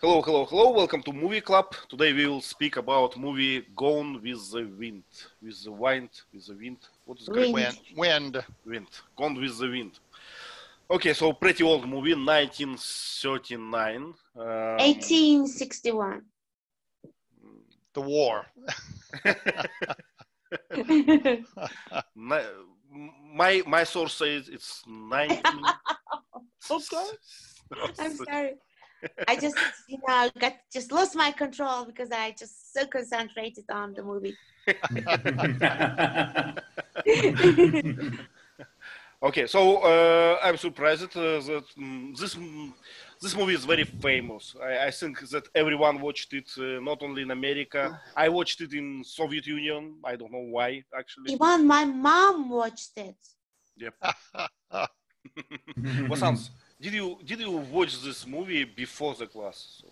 Hello, hello, hello. Welcome to Movie Club. Today we will speak about movie Gone with the Wind. With the wind, with the wind. What is correct? Wind. Wind. Gone with the Wind. Okay, so pretty old movie, 1939. 1861. The war. My source says it's 19. Okay. I'm sorry. I just, lost my control because I just so concentrated on the movie. Okay, so I'm surprised that this movie is very famous. I think that everyone watched it, not only in America. I watched it in Soviet Union. I don't know why, actually. Even my mom watched it. Yep. Vasants, did you watch this movie before the class?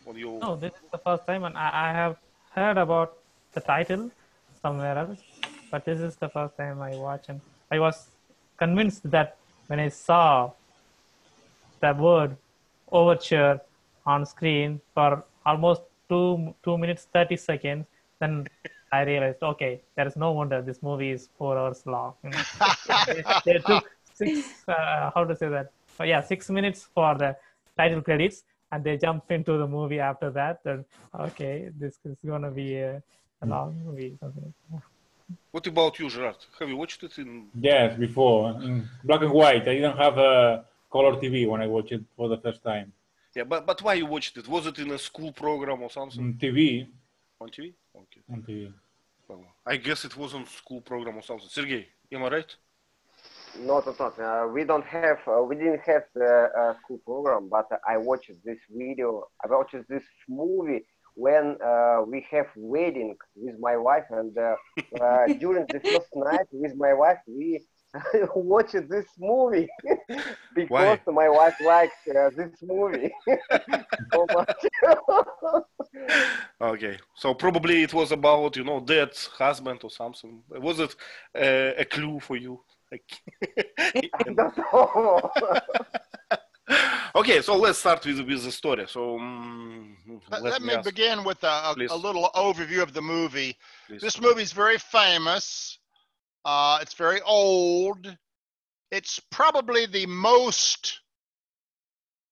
So, No, this is the first time, and I have heard about the title somewhere else, but this is the first time I watched, and I was convinced that when I saw the word overture on screen for almost 2 minutes 30 seconds, then I realized, okay, there is no wonder this movie is 4 hours long. You know? they took 6 minutes for the title credits, and they jumped into the movie after that. Then, okay, this is going to be a long movie. Something. What about you, Gerard? Have you watched it in? Yes, before in black and white. I didn't have a color TV when I watched it for the first time. Yeah, but why you watched it? Was it in a school program or something? On TV. On TV? Okay. On TV. Well, I guess it was on school program or something. Sergey, am I right? Not. We didn't have the school program, but I watched this video. I watched this movie when we have wedding with my wife, and during the first night with my wife, we watched this movie because my wife likes this movie so much. Okay, so probably it was about dad's husband or something. Was it a clue for you? I don't know. Okay, so let's start with the story. So let me begin with a little overview of the movie. Please. This movie is very famous. It's very old. It's probably the most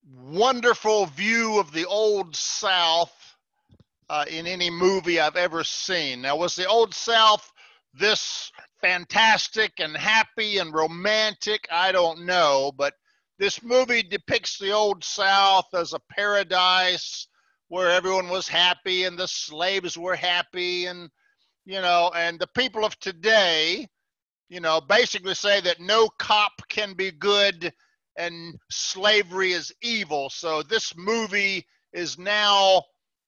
wonderful view of the Old South in any movie I've ever seen. Now, was the Old South this fantastic and happy and romantic? I don't know, but this movie depicts the Old South as a paradise where everyone was happy and the slaves were happy, and and the people of today basically say that no cop can be good and slavery is evil. So this movie is now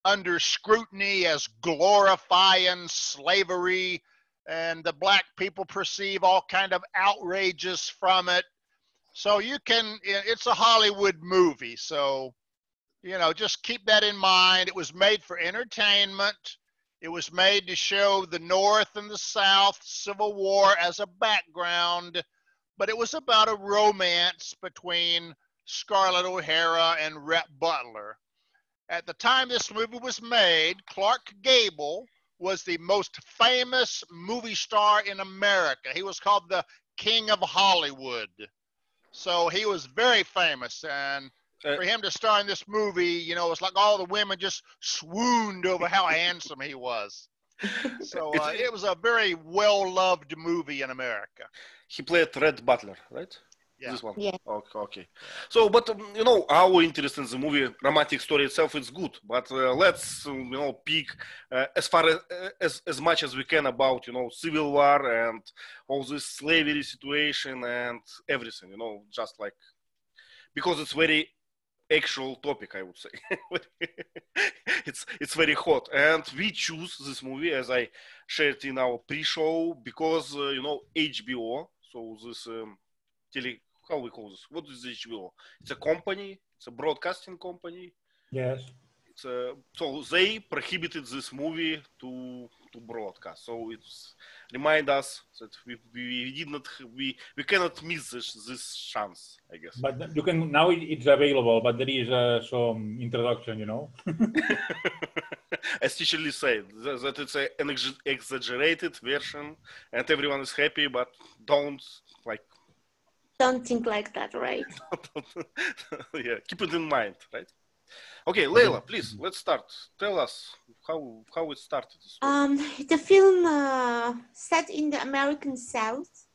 under scrutiny as glorifying slavery, and the black people perceive all kind of outrages from it. So it's a Hollywood movie. So, just keep that in mind. It was made for entertainment. It was made to show the North and the South Civil War as a background, but it was about a romance between Scarlett O'Hara and Rhett Butler. At the time this movie was made, Clark Gable was the most famous movie star in America. He was called the King of Hollywood. So he was very famous, and for him to star in this movie, it's like all the women just swooned over how handsome he was. So it was a very well-loved movie in America. He played Rhett Butler, right? Yeah. This one. Yeah. Okay. So, but our interest in the movie, romantic story itself is good. But let's pick as far as much as we can about Civil War and all this slavery situation and everything. Just like because it's very actual topic, I would say. It's very hot, and we choose this movie, as I shared in our pre-show, because HBO. So this how we call this? What is HBO? It's a company. It's a broadcasting company. Yes. so they prohibited this movie to broadcast. So it's remind us that we did not we cannot miss this chance, I guess. But you can now it's available, but there is some introduction, you know. As Teacher Lee said, that it's an exaggerated version, and everyone is happy, but don't think like that, right? yeah, keep it in mind, right? Okay, Leila, please, let's start. Tell us how it started. The film set in the American South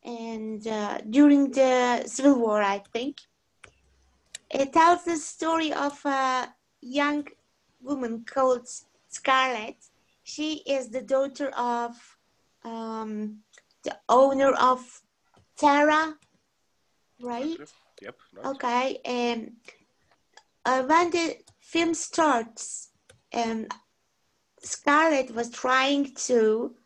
and during the Civil War, I think. It tells the story of a young woman called Scarlett. She is the daughter of the owner of Tara, right? Yep. Right. Okay, and when the film starts, Scarlett was trying to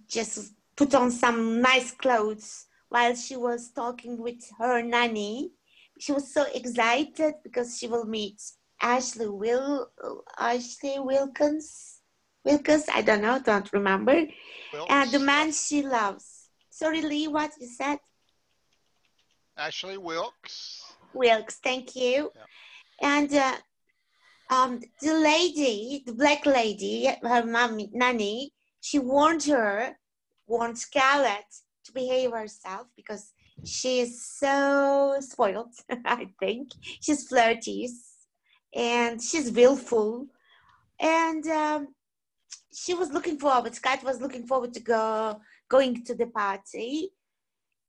just put on some nice clothes while she was talking with her nanny. She was so excited because she will meet Ashley Wilkins, I don't remember. And the man she loves. Sorry, Lee, what you said? Ashley Wilkes. Wilkes, thank you. Yeah. And the lady, the black lady, her mommy, nanny, she warned Scarlett to behave herself because she is so spoiled, I think. She's flirty and she's willful. And Scarlett was looking forward to going to the party.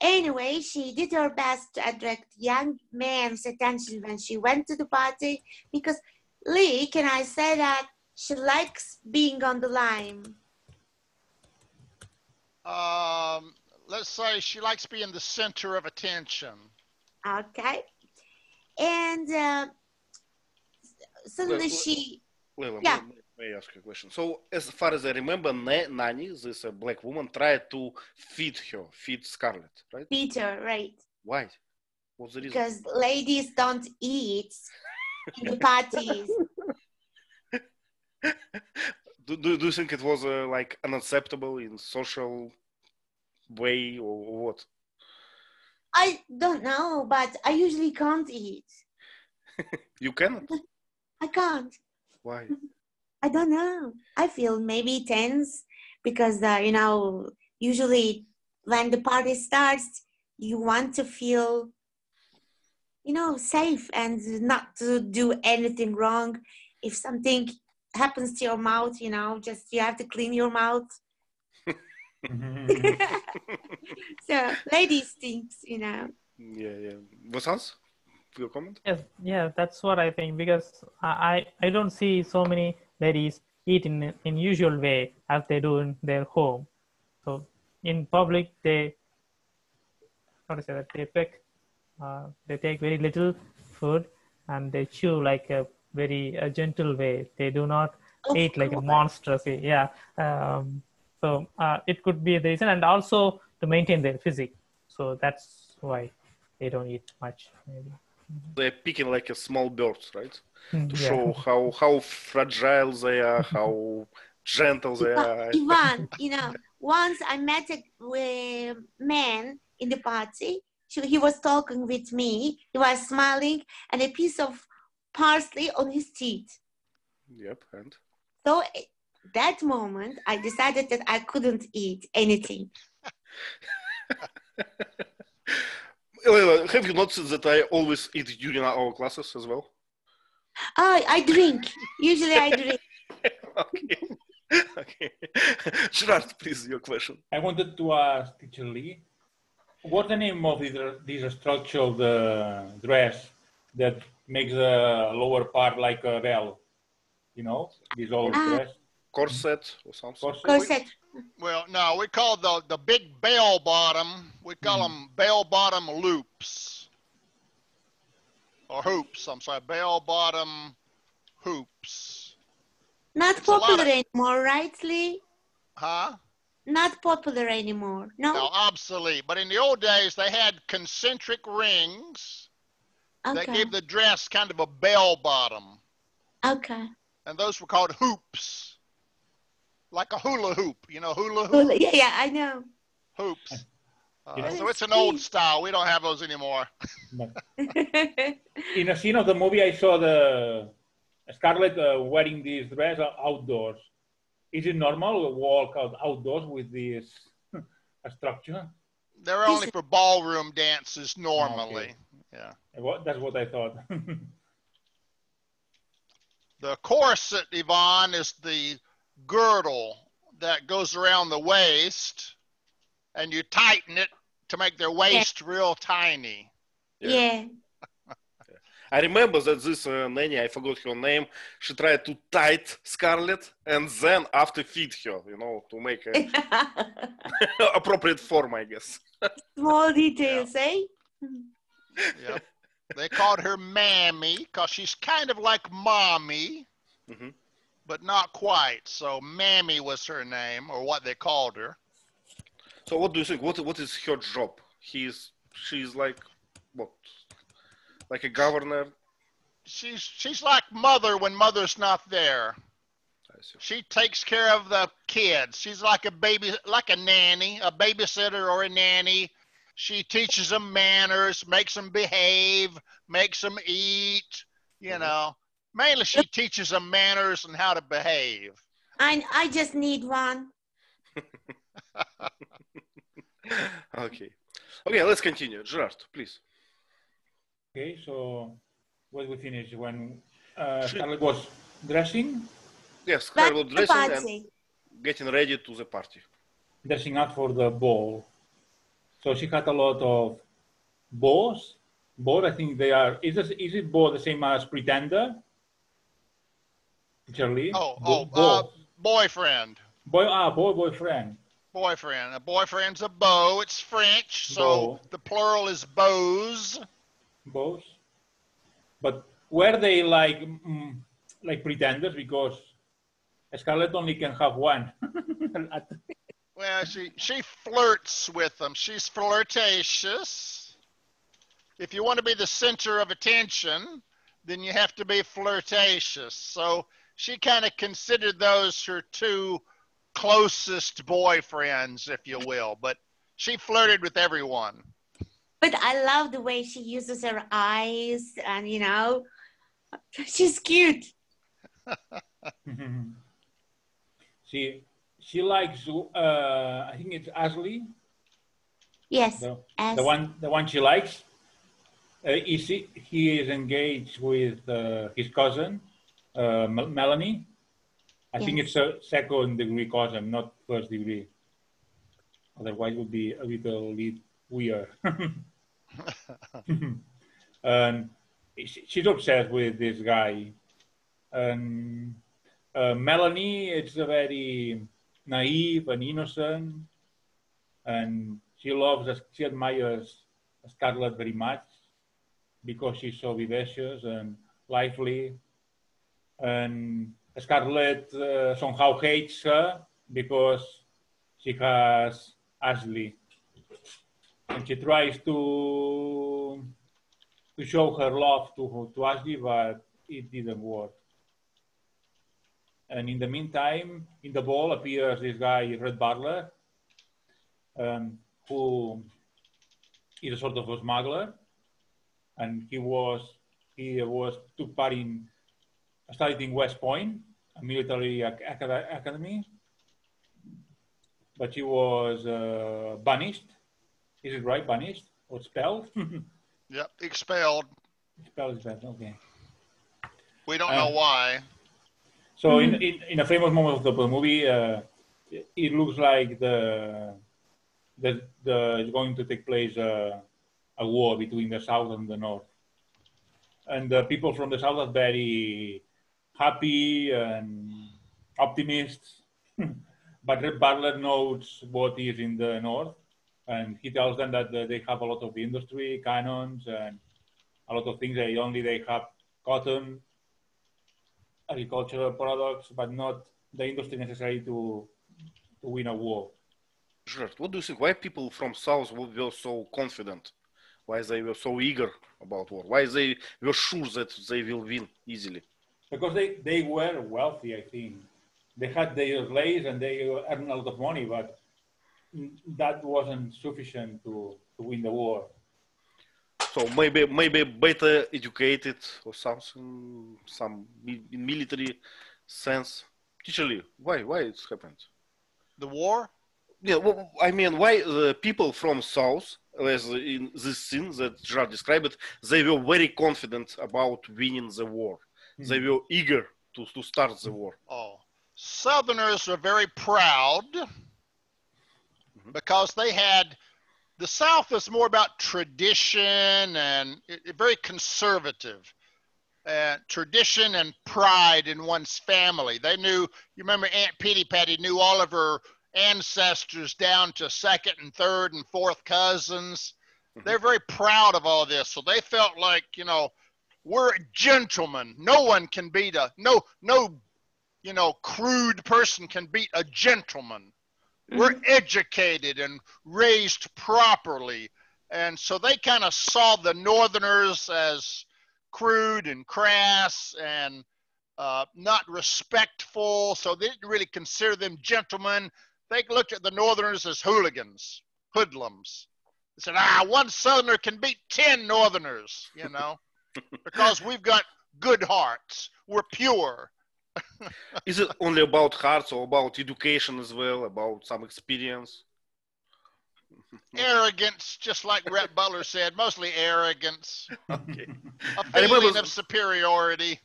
Anyway, she did her best to attract young man's attention when she went to the party because, Lee, can I say that she likes being on the line? Let's say she likes being the center of attention. Okay. And suddenly Leila, yeah. may I ask you a question? So, as far as I remember, Nanny, this black woman, tried to feed Scarlett, right? Peter, right. Why? What's the reason? Because ladies don't eat in the parties. Do you think it was like unacceptable in social way or what? I don't know, but I usually can't eat. You cannot? I can't. Why? I don't know. I feel maybe tense because, usually when the party starts, you want to feel, safe and not to do anything wrong. If something happens to your mouth, just you have to clean your mouth. So, ladies thinks, Yeah. Vasans, your comment? Yes, that's what I think because I don't see so many ladies eat in usual way as they do in their home. So in public, they take very little food and they chew like a very gentle way. They do not eat like a monstrous way. Yeah. So it could be the reason, and also to maintain their physique. So that's why they don't eat much. Maybe. They're picking like a small birds, right? To Yeah. show how fragile they are, how gentle they are. Ivan, once I met a man in the party. He was talking with me. He was smiling and a piece of parsley on his teeth. Yep, and? So that moment, I decided that I couldn't eat anything. Have you noticed that I always eat during our classes as well? I drink. Usually I drink. Okay. Gerard, please, your question. I wanted to ask Teacher Lee, what's the name of this structure of the dress that makes the lower part like a veil? This old dress? Corset or something? Corset. Well, no, we call the big bell bottom, we call them bell bottom loops. Or hoops, I'm sorry, bell bottom hoops. Not popular anymore, right, Lee? Huh? Not popular anymore, no? No, obsolete. But in the old days, they had concentric rings that gave the dress kind of a bell bottom. Okay. And those were called hoops, like a hula hoop. You know, hula hoop Yeah, I know. hoops. You know, So it's an old style. We don't have those anymore. but in a scene of the movie, I saw the Scarlett wearing this dress outdoors. Is it normal to walk outdoors with this structure? They're only for ballroom dances normally. Okay. Yeah. That's what I thought. The corset, Yvonne, is the girdle that goes around the waist, and you tighten it to make their waist real tiny. Yeah. I remember that this nanny, I forgot her name, she tried to tight Scarlett and then after feed her, you know, to make a appropriate form, I guess. Small details, eh? Yep. They called her Mammy because she's kind of like Mommy, Mhm. but not quite. So Mammy was her name, or what they called her. So what do you think? What is her job? She's like what? Like a governor? She's like Mother when Mother's not there. I see. She takes care of the kids. She's like a baby, like a nanny, a babysitter or a nanny. She teaches them manners, makes them behave, makes them eat, you know. Mainly she teaches them manners and how to behave. I just need one. Okay. Okay, let's continue. Gerard, please. Okay, so what we finished when Scarlett was dressing, Yes, Back Scarlett to the dressing and party. getting ready to the party. dressing up for the ball. So she had a lot of bows. Bow, I think they are. Is it bow the same as pretender? Charlie? Boyfriend. Boyfriend. Boyfriend. A boyfriend's a beau. It's French, so Beau. the plural is beaux. Bows. But were they like pretenders? Because Scarlett only can have one. Well, she flirts with them. She's flirtatious. If you want to be the center of attention, then you have to be flirtatious. So she kind of considered those her two closest boyfriends, if you will. But she flirted with everyone. But I love the way she uses her eyes and, you know, she's cute. She likes. I think it's Ashley. Yes. The one she likes. He is engaged with his cousin, Melanie. I think it's a second degree cousin, not first degree. Otherwise, it would be a little weird. And she's obsessed with this guy. And Melanie, it's a very naive and innocent, and she admires Scarlett very much because she's so vivacious and lively. And Scarlett somehow hates her because she has Ashley, and she tries to show her love to Ashley, but it didn't work. And in the meantime, in the ball appears this guy, Red Butler, who is a sort of a smuggler, and he took part in studying West Point, a military academy, but he was banished. Is it right? Banished or expelled? Yep, expelled. Expelled, okay. We don't know why. So in a famous moment of the movie, it looks like there's going to take place a war between the South and the North. And the people from the South are very happy and optimists. But Red Butler knows what is in the North. And he tells them that they have a lot of industry, cannons, and a lot of things. They have cotton, agricultural products, but not the industry necessary to win a war. Gerard, what do you think? Why people from South were so confident? Why they were so eager about war? Why they were sure that they will win easily? because they were wealthy, I think. They had their slaves and they earned a lot of money, but that wasn't sufficient to win the war. So maybe better educated or something, some military sense. Teacher Lee, why it's happened? The war? Yeah, well, I mean, why the people from South, as in this scene that Gerard described, they were very confident about winning the war. They were eager to start the war. Oh, Southerners are very proud because they had, the South is more about tradition and very conservative. Tradition and pride in one's family. They knew, you remember Aunt Pitty Patty knew all of her ancestors down to second and third and fourth cousins. They're very proud of all this. So they felt like, you know, we're gentlemen. No one can beat no, you know, crude person can beat a gentleman. We're educated and raised properly. And so they kind of saw the Northerners as crude and crass and not respectful. So they didn't really consider them gentlemen. They looked at the Northerners as hooligans, hoodlums. They said, one Southerner can beat 10 Northerners, you know, because we've got good hearts. We're pure. Is it only about hearts or about education as well, about some experience? Arrogance, just like Rhett Butler said, mostly arrogance. Okay. A feeling of superiority.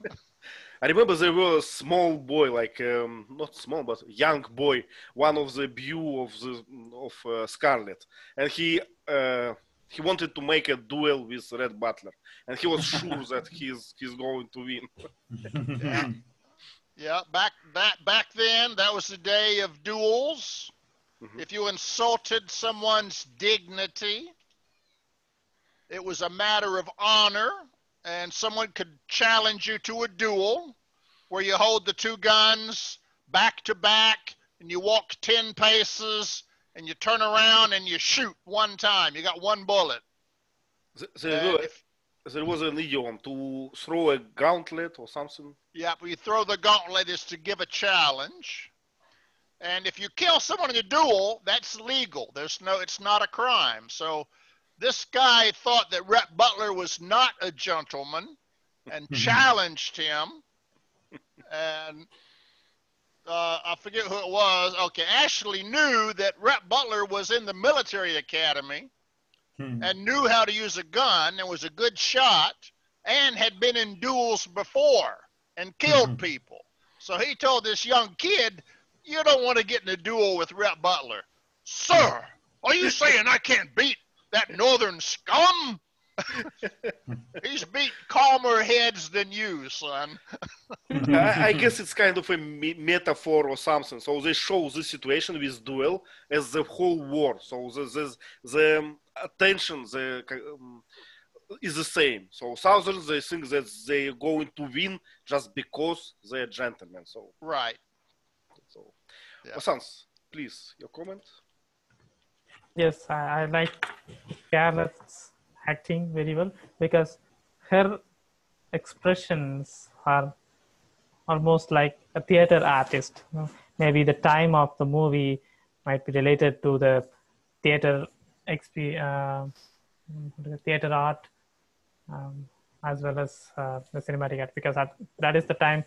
I remember there was a small boy, like not small, but young boy, one of the beau of Scarlet, and he wanted to make a duel with Rhett Butler, and he was sure that he's going to win. Yeah. Back then, that was the day of duels. If you insulted someone's dignity, it was a matter of honor, and someone could challenge you to a duel where you hold the two guns back to back and you walk 10 paces and you turn around and you shoot one time. You got one bullet. There was an idiom to throw a gauntlet or something. Yeah, but you throw the gauntlet is to give a challenge. And if you kill someone in a duel, that's legal. It's not a crime. So this guy thought that Rhett Butler was not a gentleman and challenged him. And I forget who it was. Okay, Ashley knew that Rhett Butler was in the military academy and knew how to use a gun and was a good shot and had been in duels before and killed people. So he told this young kid, you don't want to get in a duel with Rhett Butler. Sir, are you saying I can't beat that Northern scum? He's beat calmer heads than you, son. I guess it's kind of a metaphor or something. So they show this situation with duel as the whole war. So the attention is the same. So Southerners, they think that they're going to win just because they're gentlemen. So right. So, Vasants, please, your comment? Yes, I like Scarlett's acting very well because her expressions are almost like a theater artist. You know? Maybe the time of the movie might be related to the theater theater art as well as the cinematic art, because that is the time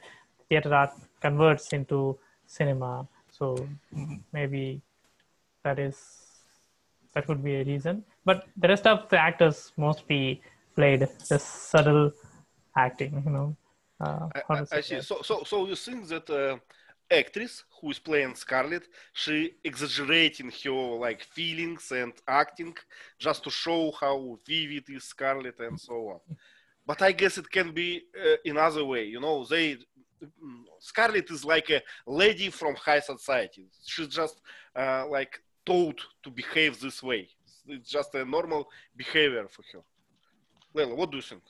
theater art converts into cinema. So maybe that could be a reason. But the rest of the actors mostly played just subtle acting, you know. I see. So you think that actress who is playing Scarlet, she exaggerating her like feelings and acting just to show how vivid is Scarlet and so on. But I guess it can be another way. You know, Scarlet is like a lady from high society. She's just like taught to behave this way. It's just a normal behavior for her. Leila, what do you think?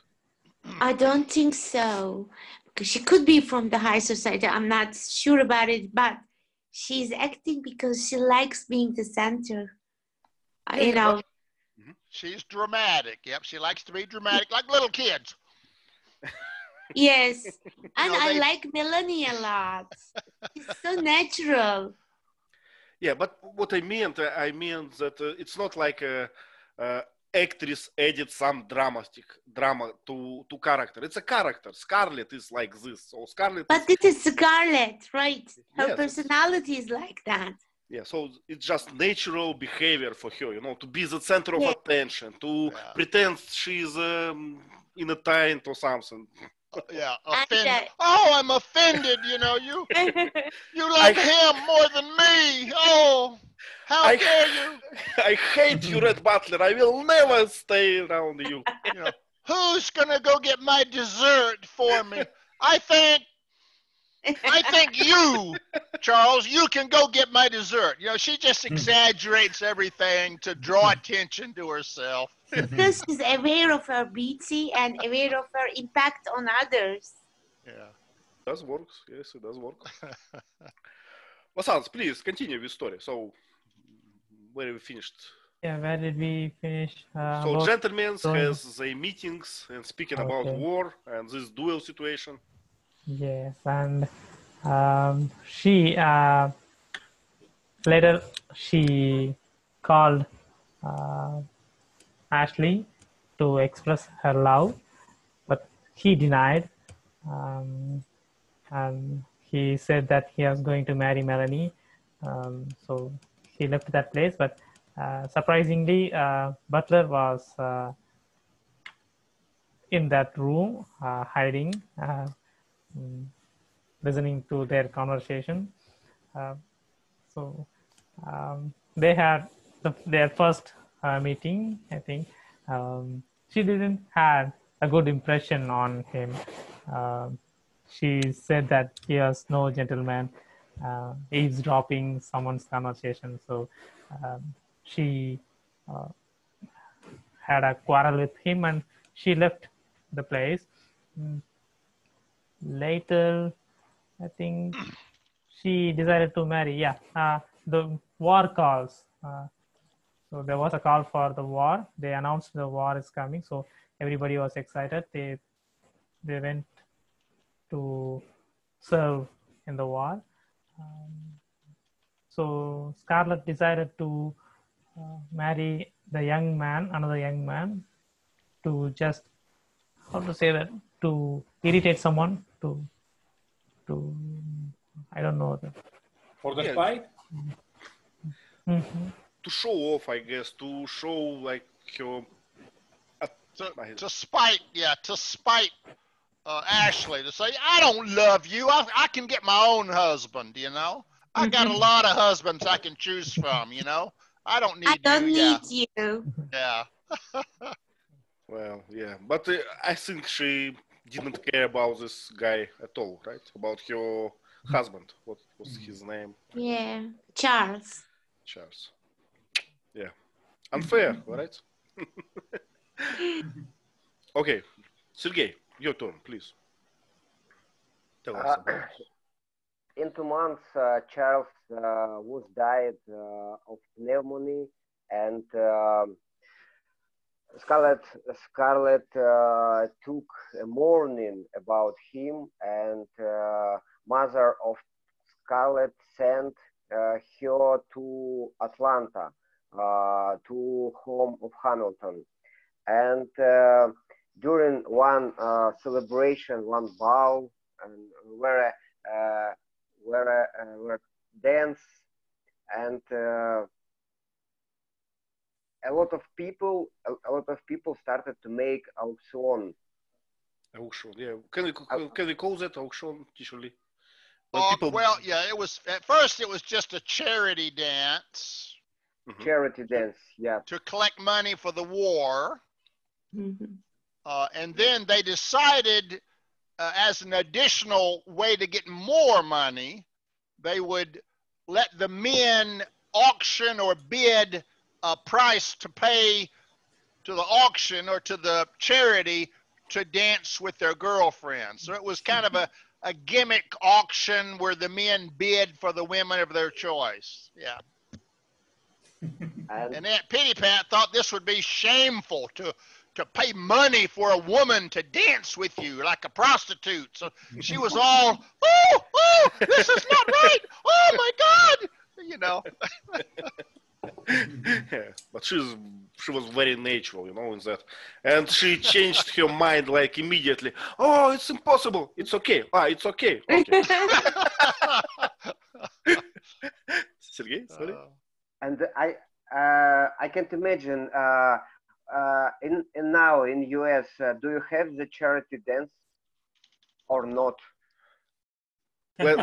I don't think so. Because she could be from the high society. I'm not sure about it, but she's acting because she likes being the center. You know. She's dramatic. Yep, she likes to be dramatic, like little kids. Yes. And know, I they- like Melanie a lot. It's so natural. Yeah, but what I mean that it's not like a actress added some drama to character. It's a character. Scarlett is like this. So Scarlett But is, this is Scarlett, right? Her Yes, it's- personality is like that. yeah, so it's just natural behavior for her, you know, to be the center of Yeah. attention, to Yeah. pretend she's in a tent or something. Yeah, And, offended. Oh, I'm offended. You know, you love him more than me. Oh, how I- dare you? I hate you, Red Butler. I will never stay around you. You know, who's gonna go get my dessert for me? I think you, Charles, you can go get my dessert. You know, she just exaggerates everything to draw attention to herself. because she's aware of her beauty and aware of her impact on others. Yeah. Does work. Yes, it does work. Vasants, please continue with story. So, where we finished? Yeah, where did we finish? So, About gentlemen going- has their meetings and speaking about Okay. war and this duel situation. Yes, and she later she called Ashley to express her love, but he denied, and he said that he was going to marry Melanie. So he left that place, but surprisingly, Butler was in that room, hiding. Listening to their conversation. So they had their first meeting, I think. She didn't have a good impression on him. She said that he was no gentleman, eavesdropping someone's conversation. So she had a quarrel with him and she left the place. Later, I think she decided to marry. Yeah, the war calls. So there was a call for the war. They announced the war is coming. So everybody was excited. They went to serve in the war. So Scarlett decided to marry the young man, another young man, to just, how to say that, to irritate someone, to I don't know. For the Yeah. spite? Mhm. To show off, I guess, to show like her. To spite Ashley, to say, I don't love you. I can get my own husband, you know. I got a lot of husbands I can choose from, you know. I don't need I don't you. need you. Yeah. Well, yeah, but I think she didn't care about this guy at all, right? About her husband. What was his name? Yeah, Charles. Charles. Yeah, unfair, right? Okay, Sergey, your turn, please. Tell us about it. In 2 months, Charles was died of pneumonia, and Scarlett took a mourning about him, and mother of Scarlett sent her to Atlanta, to home of Hamilton, and during one celebration, one ball, and where dance, and a lot of people started to make auction. Auction, yeah. Can we call that auction usually? When Oh, people- well, yeah, it was at first it was just a charity dance Charity dance, yeah. to collect money for the war. Mhm. And then they decided, as an additional way to get more money, they would let the men auction or bid a price to pay to the auction or to the charity to dance with their girlfriends. So it was kind of a gimmick auction where the men bid for the women of their choice. Yeah. And And Aunt Pitty Pat thought this would be shameful to to pay money for a woman to dance with you like a prostitute. So she was all, oh, this is not right. Oh my God, you know. Yeah, but she was very natural, in that, and she changed her mind like immediately. Oh, it's impossible. It's okay. It's okay. Okay. Sergey, sorry. And I can't imagine in now in US, do you have the charity dance or not? Let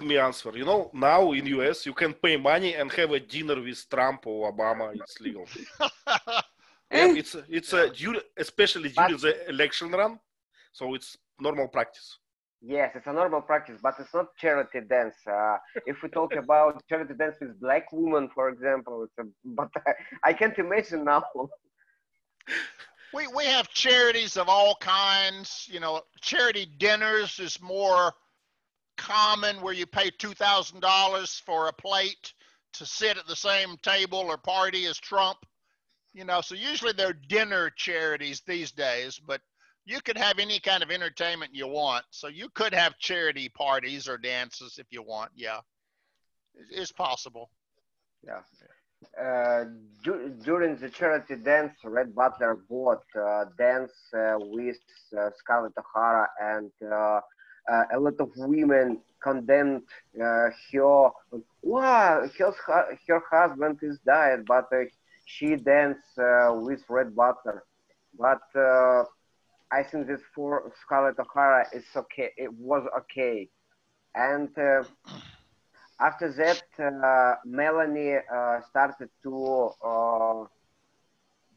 me answer. Now in US, you can pay money and have a dinner with Trump or Obama. It's legal. Yeah, it's especially during the election run, so it's normal practice. Yes, it's a normal practice, but it's not charity dance. If we talk about charity dance with black women, for example, but I can't imagine now. We have charities of all kinds. Charity dinners is more common, where you pay $2,000 for a plate to sit at the same table or party as Trump. So usually they're dinner charities these days, but you could have any kind of entertainment you want. So you could have charity parties or dances if you want. Yeah, it's possible. Yeah. During the charity dance, Red Butler bought dance with Scarlett O'Hara, and a lot of women condemned her. Wow, her husband is dead, but she danced with Red Butler. But I think this for Scarlett O'Hara is okay. It was okay, and after that, Melanie started to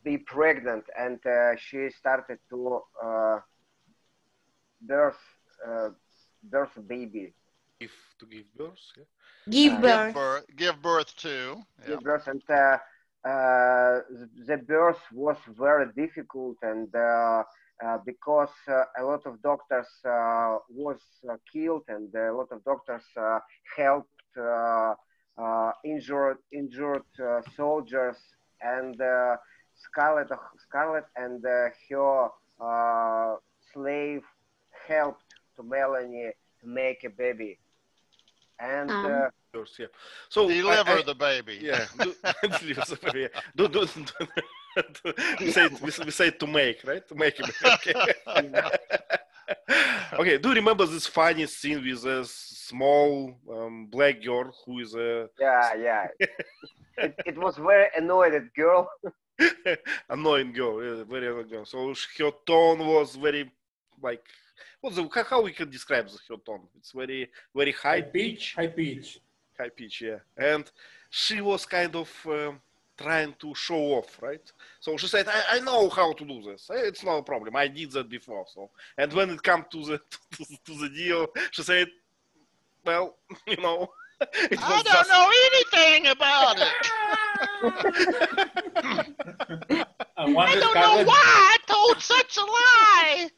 be pregnant, and she started to birth a baby. Give birth. Yeah. Give birth. Give birth to. Yeah. Give birth, and the birth was very difficult, and because a lot of doctors was killed, and a lot of doctors helped injured soldiers, and Scarlett and her slave helped to Melanie to make a baby, and Yeah. So deliver the baby. Yeah. Deliver the baby. We say to make, right? To make a baby. Okay. Okay. Do you remember this funny scene with a small black girl who is a yeah. It was very annoyed girl. Annoying girl, yeah, very annoying girl. So her tone was very like. How we can describe her tone? It's very, very high pitch. High pitch, yeah. And she was kind of trying to show off, right? So she said, I know how to do this. It's no problem. I did that before. So, and when it comes to the deal, she said, well, it was I don't know anything about it. I don't know why I told such a lie.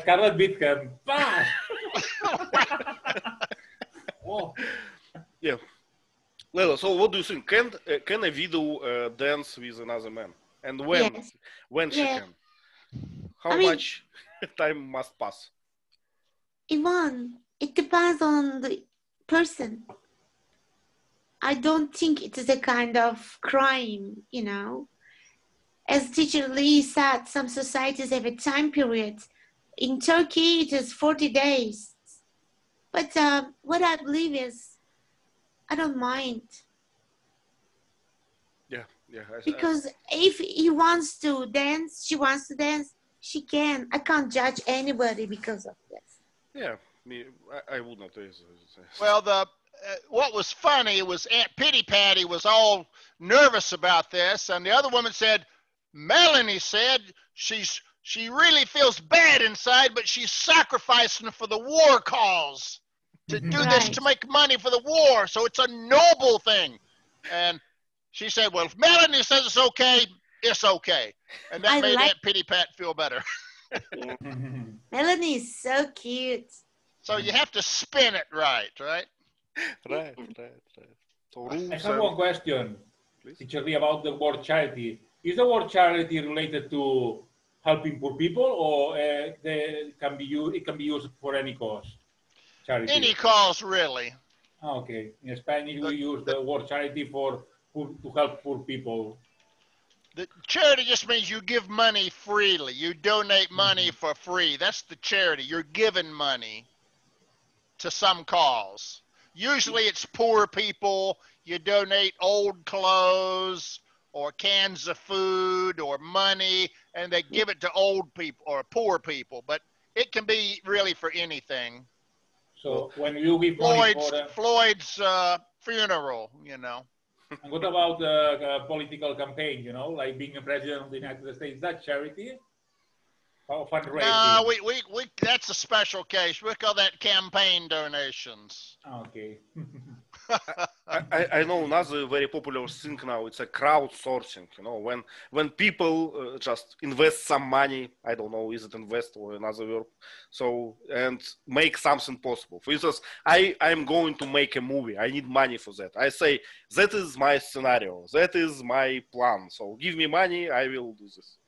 Scarlett beat him. Oh. Yeah. Leila, so what do you think? Can a widow dance with another man? And when she can? How much time must pass? Ivan, it depends on the person. I don't think it is a kind of crime, As Teacher Lee said, some societies have a time period. In Turkey, it is 40 days. But what I believe is, I don't mind. Yeah. Because if he wants to dance, she wants to dance, she can. I can't judge anybody because of this. Yeah, I would not. Well, what was funny was Aunt Pity Patty was all nervous about this, and the other woman said, Melanie said she really feels bad inside, but she's sacrificing for the war cause to do this to make money for the war. So it's a noble thing. And she said, well, if Melanie says it's okay, it's okay. And that made Aunt Pity Pat feel better. Melanie is so cute. So you have to spin it right? Right. So I have one question, Teacher Lee, about the word charity. Is the word charity related to helping poor people, or it can be used for any cause? Charity. Any cause, really. Okay. In Spanish, we use the word charity to help poor people. The charity just means you give money freely. You donate money for free. That's the charity. You're giving money to some cause. Usually it's poor people. You donate old clothes or cans of food or money, and they give it to old people or poor people. But it can be really for anything. So when you give money for Floyd's funeral, you know. And what about a political campaign, you know, like being a president of the United States? Is that charity? Or fundraising? No, we that's a special case. We call that campaign donations. Okay. I know another very popular thing now. It's a crowdsourcing. You know, when people just invest some money, I don't know, is it invest or another word? So and make something possible. For instance, I'm going to make a movie. I need money for that. I say that is my scenario. That is my plan. So give me money. I will do this.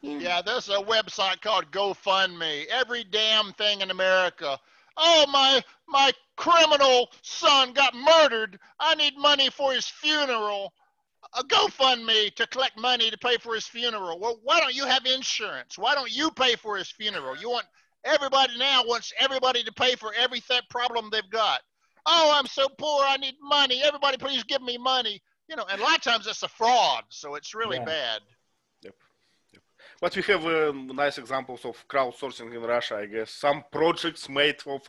Yeah, there's a website called GoFundMe. Every damn thing in America. Oh, my criminal son got murdered. I need money for his funeral. A GoFundMe to collect money to pay for his funeral. Well, why don't you have insurance? Why don't you pay for his funeral? Everybody now wants everybody to pay for every problem they've got. Oh, I'm so poor. I need money. Everybody, please give me money. You know, and a lot of times it's a fraud, so it's really bad. But we have nice examples of crowdsourcing in Russia, I guess. Some projects made of,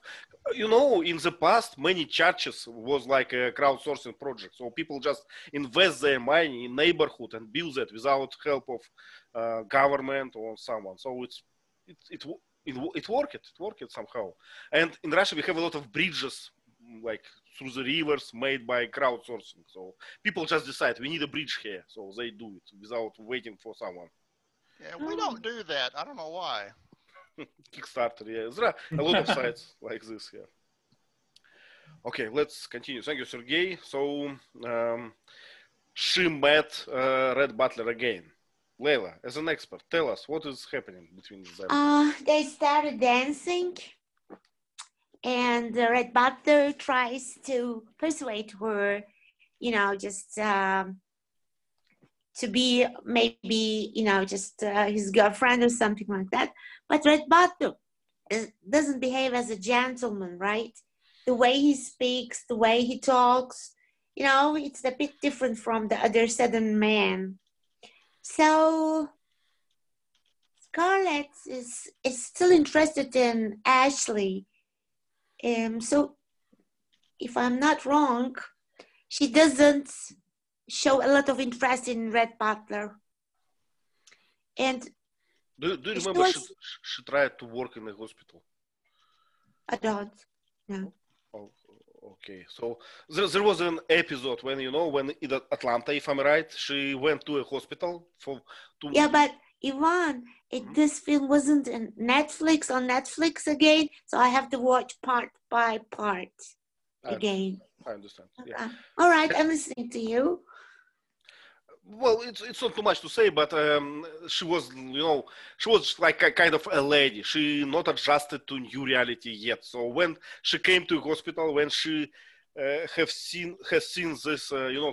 you know, in the past, many churches was like a crowdsourcing project. So people just invest their money in neighborhood and build that without help of government or someone. So it worked somehow. And in Russia, we have a lot of bridges, like through the rivers made by crowdsourcing. So people just decide we need a bridge here. So they do it without waiting for someone. Yeah, we don't do that. I don't know why. Kickstarter, yeah. There are a lot of sites like this, yeah. Okay, let's continue. Thank you, Sergey. So, she met Red Butler again. Leila, as an expert, tell us what is happening between them. They started dancing, and Red Butler tries to persuade her, you know, just to be maybe, you know, just his girlfriend or something like that. But Red Butler doesn't behave as a gentleman, right? The way he speaks, the way he talks, you know, it's a bit different from the other Southern man. So Scarlett is still interested in Ashley. So if I'm not wrong, she doesn't show a lot of interest in Red Butler. And do you remember she tried to work in the hospital? I don't. No. Oh, okay. So there was an episode when, you know, when in Atlanta, if I'm right, she went to a hospital Yeah, but Ivan, this film wasn't on Netflix again, so I have to watch part by part again. I understand. Yeah. All right, I'm listening to you. Well, it's not too much to say, but she was, you know, she was like a kind of a lady. She not adjusted to new reality yet. So when she came to hospital, when she has seen this, you know,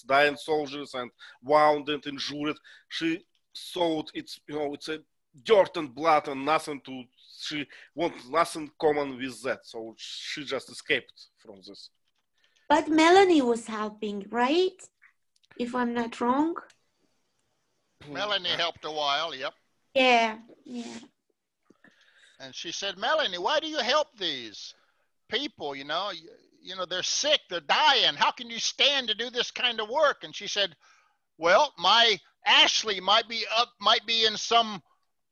dying soldiers and wounded, injured, she thought it's, you know, it's a dirt and blood and she wants nothing common with that. So she just escaped from this. But Melanie was helping, right? If I'm not wrong. Melanie helped a while, yep. Yeah. And she said, Melanie, why do you help these people? You know, they're sick, they're dying. How can you stand to do this kind of work? And she said, well, my Ashley might be in some,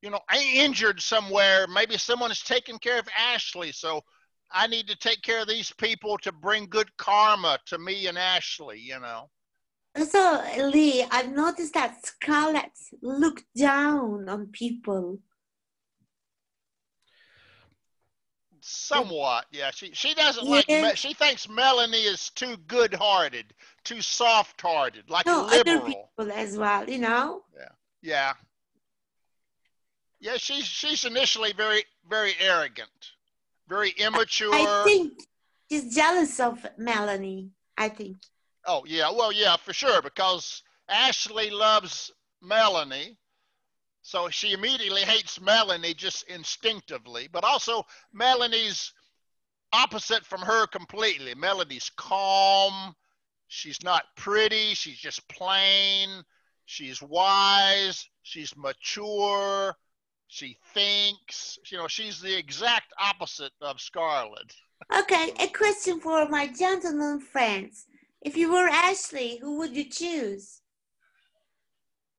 you know, injured somewhere. Maybe someone is taking care of Ashley. So I need to take care of these people to bring good karma to me and Ashley, you know. So, Lee, I've noticed that Scarlett looked down on people. Somewhat, yeah. She doesn't Yeah. like. She thinks Melanie is too good-hearted, too soft-hearted, like a No, other liberal. people as well, you know? Yeah. Yeah, she's initially very, very arrogant, very immature. I think she's jealous of Melanie, I think. Oh, yeah. Well, yeah, for sure, because Ashley loves Melanie. So she immediately hates Melanie just instinctively. But also, Melanie's opposite from her completely. Melanie's calm. She's not pretty. She's just plain. She's wise. She's mature. She thinks. You know, she's the exact opposite of Scarlett. Okay, a question for my gentlemen friends. If you were Ashley, who would you choose?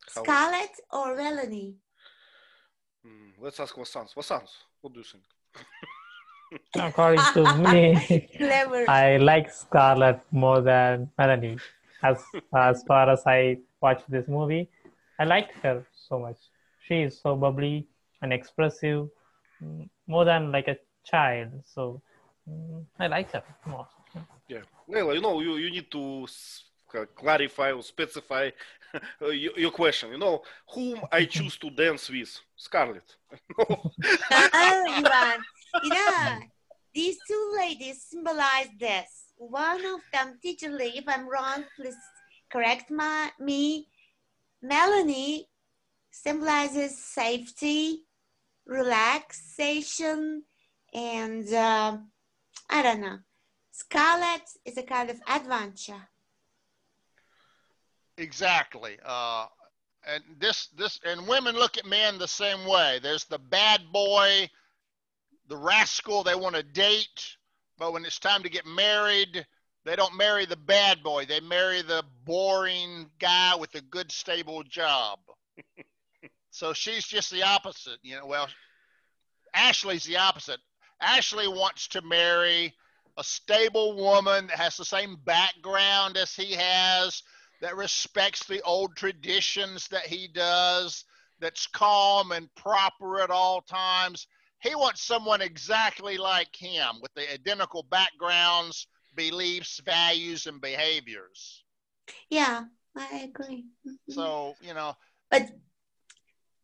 Scarlett or Melanie? Let's ask Vasant. Vasant, what do you think? According to me, Clever. I like Scarlett more than Melanie. As far as I watched this movie, I liked her so much. She is so bubbly and expressive, more than like a child. So I like her more. Yeah, Leila, you know, you need to clarify or specify your question. You know, whom I choose to dance with? Scarlett. Oh, Ivan. You know, these two ladies symbolize this. One of them, Teacher Lee, if I'm wrong, please correct me. Melanie symbolizes safety, relaxation, and I don't know. Scarlett is a kind of adventure. Exactly. And and women look at men the same way. There's the bad boy, the rascal they want to date, but when it's time to get married, they don't marry the bad boy. They marry the boring guy with a good, stable job. So she's just the opposite. You know, well, Ashley's the opposite. Ashley wants to marry a stable woman that has the same background as he has, that respects the old traditions that he does, that's calm and proper at all times. He wants someone exactly like him with the identical backgrounds, beliefs, values, and behaviors. Yeah, I agree. So, you know, but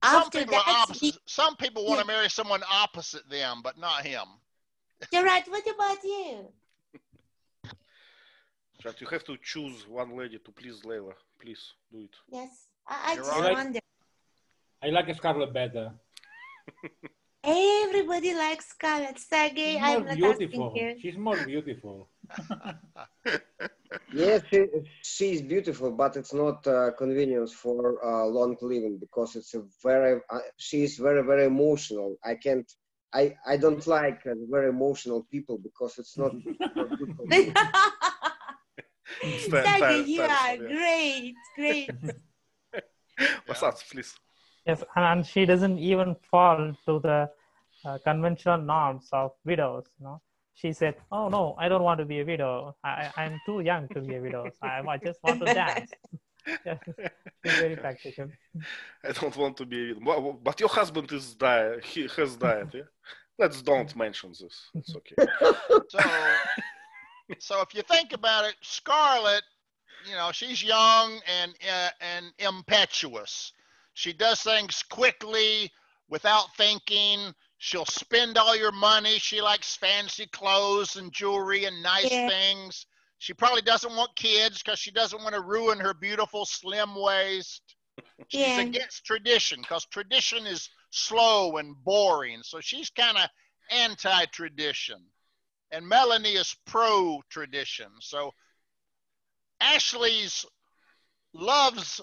after some people want to marry someone opposite them, but not him. Gerard, what about you? Gerard, you have to choose one lady to please Leila. Please do it. Yes, I just wonder. I like Scarlett better. Everybody likes Scarlett. Sergey, I'm not beautiful. Asking you. She's more beautiful. Yes, she's beautiful, but it's not convenience for long living because it's a very. She's very, very emotional. I don't like very emotional people because it's not good for me. Sergey, you are great. What's up, please? Yes, and she doesn't even fall to the conventional norms of widows. You know, she said, "Oh no, I don't want to be a widow. I'm too young to be a widow. So I just want to dance." Yes, she's very practical. I don't want to be, but your husband is died. He has died. Yeah, let's don't mention this. It's okay. So if you think about it, Scarlett, you know, she's young and impetuous. She does things quickly without thinking. She'll spend all your money. She likes fancy clothes and jewelry and nice things. She probably doesn't want kids because she doesn't want to ruin her beautiful slim waist. She's against tradition because tradition is slow and boring. So she's kind of anti-tradition. And Melanie is pro-tradition. So Ashley's loves,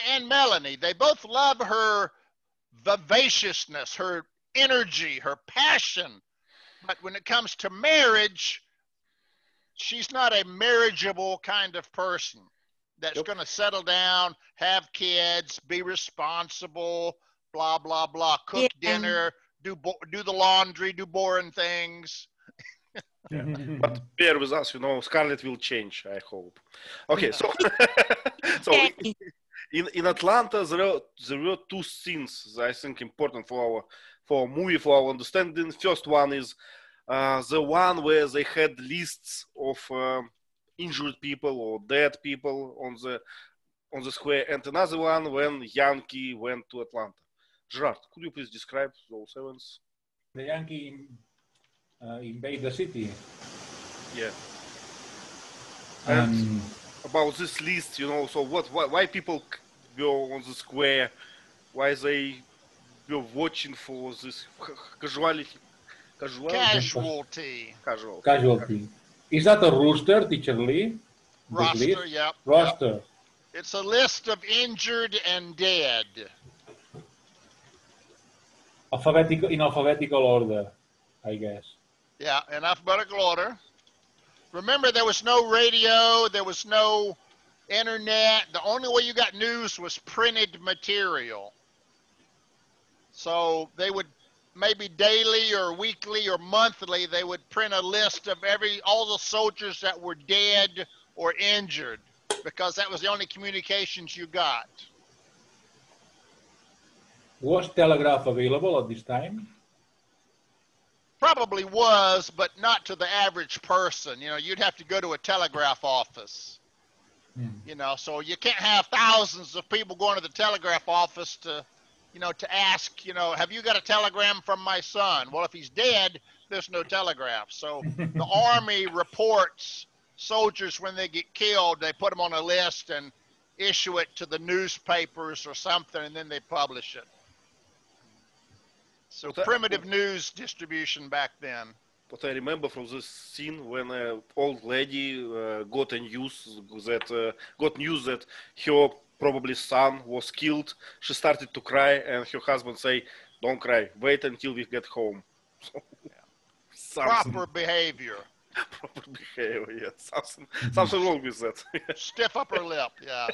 and Melanie, they both love her vivaciousness, her energy, her passion. But when it comes to marriage, she's not a marriageable kind of person that's going to settle down, have kids, be responsible, blah, blah, blah, cook dinner, do the laundry, do boring things. Yeah. But bear with us, you know, Scarlett will change, I hope. Okay, so in Atlanta, there were two scenes I think important for our movie, for our understanding. First one is The one where they had lists of injured people or dead people on the square, and another one when Yankee went to Atlanta. Gerard, could you please describe those events? The Yankee invade the city. Yeah. And And about this list, so why people were on the square, why they were watching for this casualty. Casualty. Is that a roster, Teacher Lee? Roster, yep. Roster. Yep. It's a list of injured and dead. In alphabetical order, I guess. Yeah, in alphabetical order. Remember, there was no radio, there was no internet. The only way you got news was printed material. So they would maybe daily or weekly or monthly, they would print a list of all the soldiers that were dead or injured, because that was the only communications you got. Was telegraph available at this time? Probably was, but not to the average person. You'd have to go to a telegraph office. So you can't have thousands of people going to the telegraph office to ask, have you got a telegram from my son? Well, if he's dead, there's no telegraph. So the Army reports soldiers when they get killed, they put them on a list and issue it to the newspapers or something, and then they publish it. So primitive news distribution back then. What I remember from this scene when an old lady got news that her probably son was killed. She started to cry, and her husband say, "Don't cry. Wait until we get home." So, proper behavior. Proper behavior. Yeah, something wrong with that. Stiff upper lip. Yeah.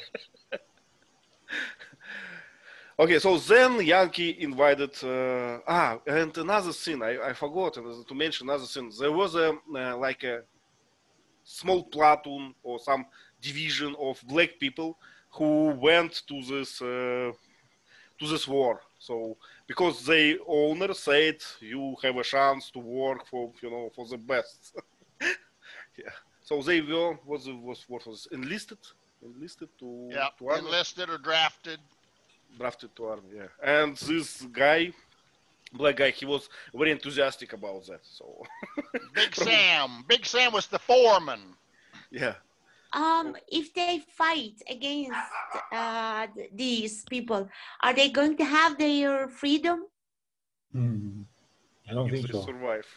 Okay, so then Yankee invited, and another thing, I forgot to mention another thing. There was like a small platoon or some division of black people who went to this war. So because the owner said you have a chance to work for the best. Yeah. So they were was enlisted to army. Enlisted or drafted. Drafted to army, yeah. And this guy, black guy, he was very enthusiastic about that. So Big Sam was the foreman. Yeah. If they fight against these people, are they going to have their freedom? I don't think so. Survive.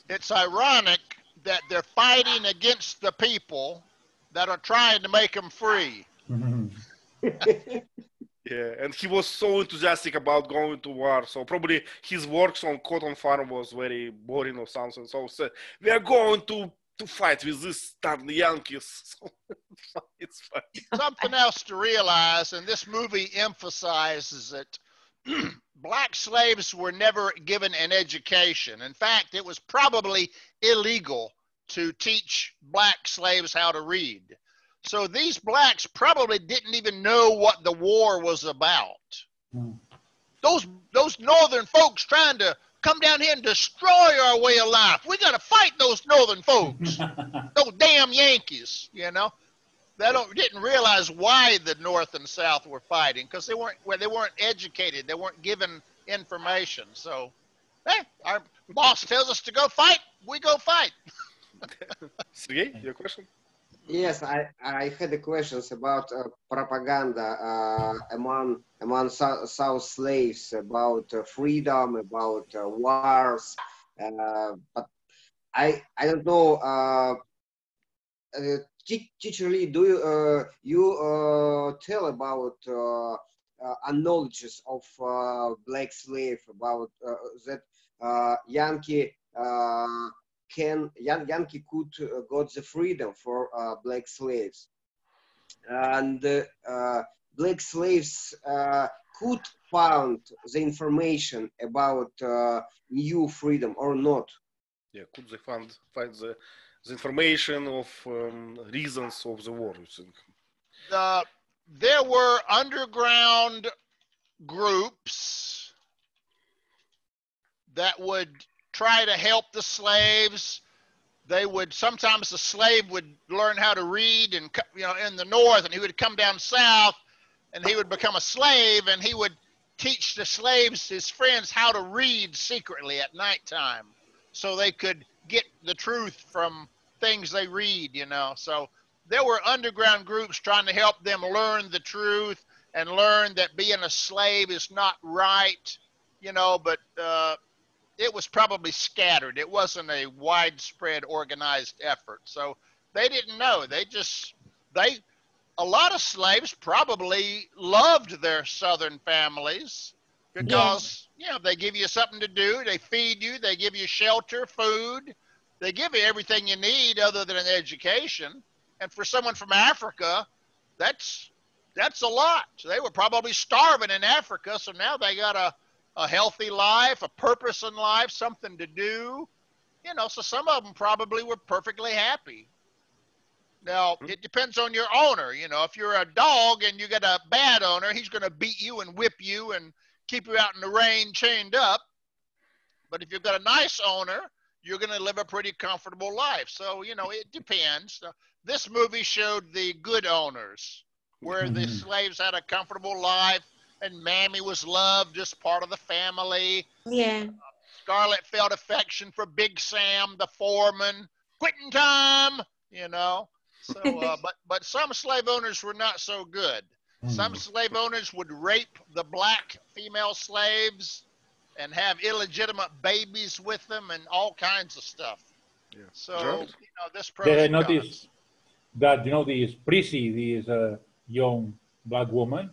It's ironic that they're fighting against the people that are trying to make them free. Yeah, and he was so enthusiastic about going to war. So probably his works on cotton farm was very boring or something. So we are going to fight with this darn Yankees. So it's fine. Something else to realize, and this movie emphasizes it, black slaves were never given an education. In fact, it was probably illegal to teach black slaves how to read. So these blacks probably didn't even know what the war was about. Those northern folks trying to come down here and destroy our way of life. We got to fight those northern folks. Those damn Yankees, They didn't realize why the North and South were fighting, because they weren't educated. They weren't given information. So, hey, our boss tells us to go fight. We go fight. Sergey, your question? Yes, I had the questions about propaganda among South slaves, about freedom, about wars, but I don't know. Teacher Lee, do you tell about knowledges of black slave, about that Yankee Yankee could got the freedom for black slaves, and black slaves could found the information about new freedom or not? Yeah, could they find the information of reasons of the war, you think? There were underground groups that would try to help the slaves. They would, sometimes the slave would learn how to read and, you know, in the north, and he would come down south and he would become a slave, and he would teach the slaves, his friends, how to read secretly at nighttime so they could get the truth from things they read, you know. So there were underground groups trying to help them learn the truth and learn that being a slave is not right, you know, but it was probably scattered. It wasn't a widespread organized effort. So they didn't know. A lot of slaves probably loved their Southern families because, you know, they give you something to do, they feed you, they give you shelter, food, they give you everything you need other than an education. And for someone from Africa, that's a lot. So they were probably starving in Africa, so now they got a healthy life, a purpose in life, something to do. You know, so some of them probably were perfectly happy. Now, it depends on your owner. You know, if you're a dog and you got a bad owner, he's going to beat you and whip you and keep you out in the rain chained up. But if you've got a nice owner, you're going to live a pretty comfortable life. So, you know, it depends. This movie showed the good owners where the slaves had a comfortable life and Mammy was loved as part of the family. Yeah. Scarlett felt affection for Big Sam, the foreman. Quitting time, you know. So, but some slave owners were not so good. Some slave owners would rape the black female slaves and have illegitimate babies with them and all kinds of stuff. Yeah. So, you know, this pros Did I and cons. notice that, you know, this Prissy, this young black woman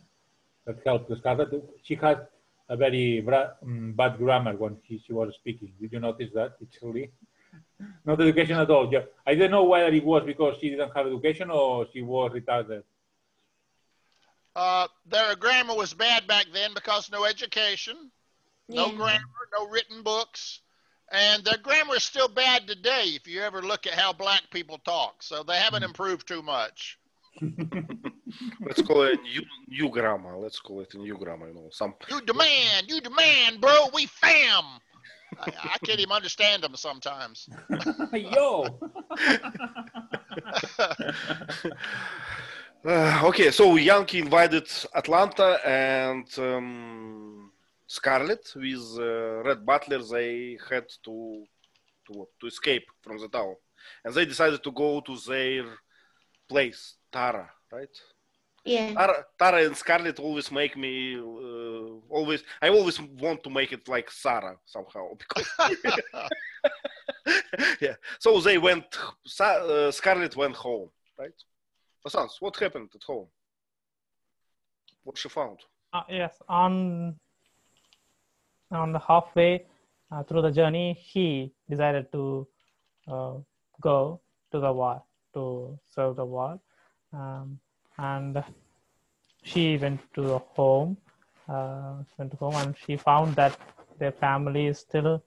that helped the Scarlet, she had a very bad grammar when she was speaking. Did you notice that? It's really not education at all. Yeah. I don't know whether it was because she didn't have education or she was retarded. Their grammar was bad back then because no education, no grammar, no written books. And their grammar is still bad today if you ever look at how black people talk. So they haven't improved too much. Let's call it new grammar. Let's call it a new grammar. You know, You demand, bro. We fam. I can't even understand them sometimes. Yo. Okay, so Yankee invaded Atlanta and Scarlett with Red Butler. They had to escape from the town, and they decided to go to their place, Tara, right? Yeah. Tara and Scarlett always make me I always want to make it like Sarah somehow because yeah. So they went. Scarlett went home, right? Vasants, what happened at home? What she found? Yes, on the halfway through the journey, he decided to go to the war to serve the war, and she went to home. And she found that their family is still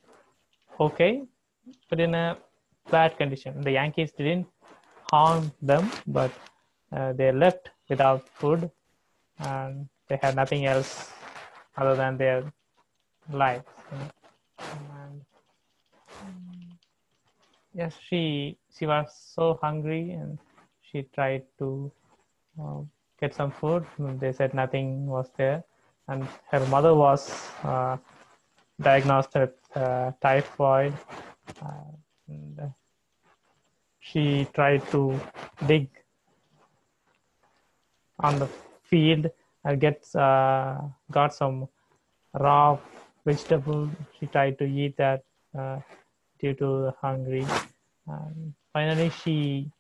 okay, but in a bad condition. The Yankees didn't harm them, but they left without food, and they had nothing else other than their lives. And yes, she was so hungry, and she tried to get some food. They said nothing was there, and her mother was diagnosed with typhoid. And she tried to dig on the field and got some raw vegetable. She tried to eat that due to hungry. And finally, she,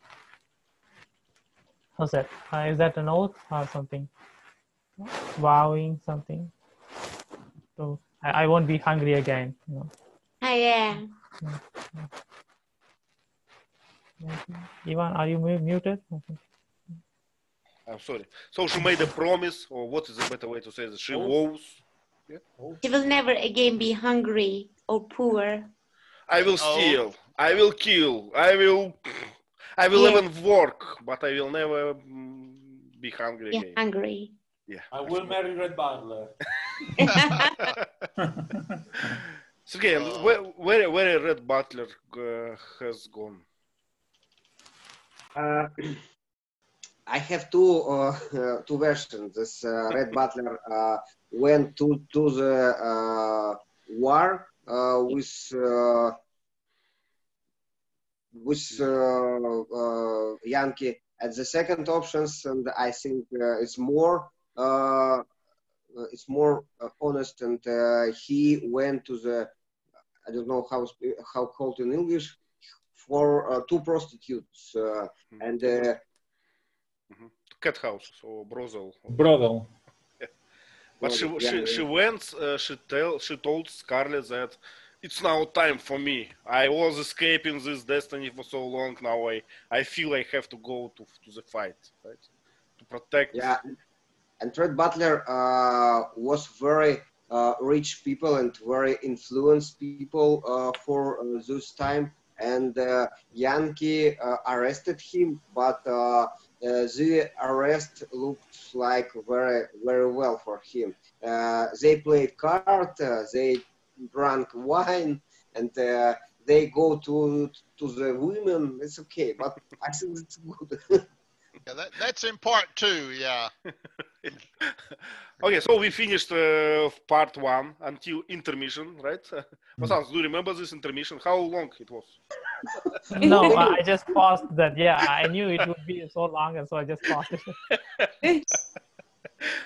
how's that? Is that an oath or something? Vowing something. So I won't be hungry again. You know. Yeah. Ivan, are you muted? I'm sorry. So she made a promise, or what is a better way to say this? She vows. Yeah? She will never again be hungry or poor. I will steal. I will kill. I will even work, but I will never be hungry again. Hungry. Yeah. I will marry Red Butler. Sergey, where Red Butler has gone? I have two versions. This Red Butler went to the war with Yankee. And the second options, and I think it's more honest. And he went to the, I don't know how called in English, for two prostitutes and. Cat house or brothel. Brothel. But she went. She told Scarlett that it's now time for me. I was escaping this destiny for so long. Now I feel I have to go to the fight, right? To protect. Yeah, and Red Butler was very rich people and very influenced people for this time. And Yankee arrested him, but the arrest looked like very, very well for him. They played cards, they drank wine, and they go to the women. It's okay, but I think it's good. Yeah, that's in part two, yeah. Okay, so we finished part one until intermission, right? Vasant, do you remember this intermission? How long it was? No, I just paused that. Yeah, I knew it would be so long, and so I just paused it. Okay,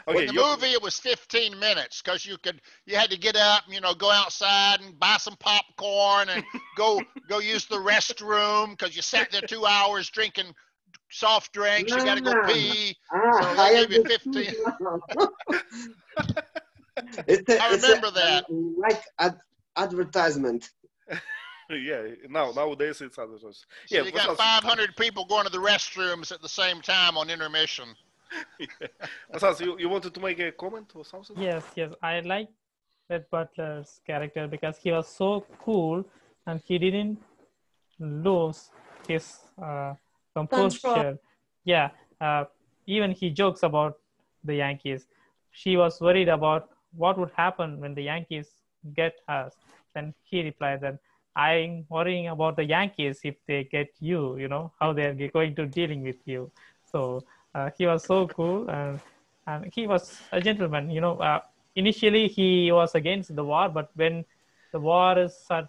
With the movie, it was 15 minutes because you had to get up, go outside and buy some popcorn and go use the restroom because you sat there 2 hours drinking soft drinks. You got to go pee. So they gave you 15. I remember that. Like advertisement. Yeah, nowadays it's advertisement. So Yeah, you got 500 people going to the restrooms at the same time on intermission. Vasant, you wanted to make a comment or something? Yes. I like Red Butler's character because he was so cool and he didn't lose his composure. Control. Yeah, even he jokes about the Yankees. She was worried about what would happen when the Yankees get us. Then he replied that I'm worrying about the Yankees if they get you, how they're going to dealing with you. So he was so cool and he was a gentleman. Initially he was against the war, but when the war is at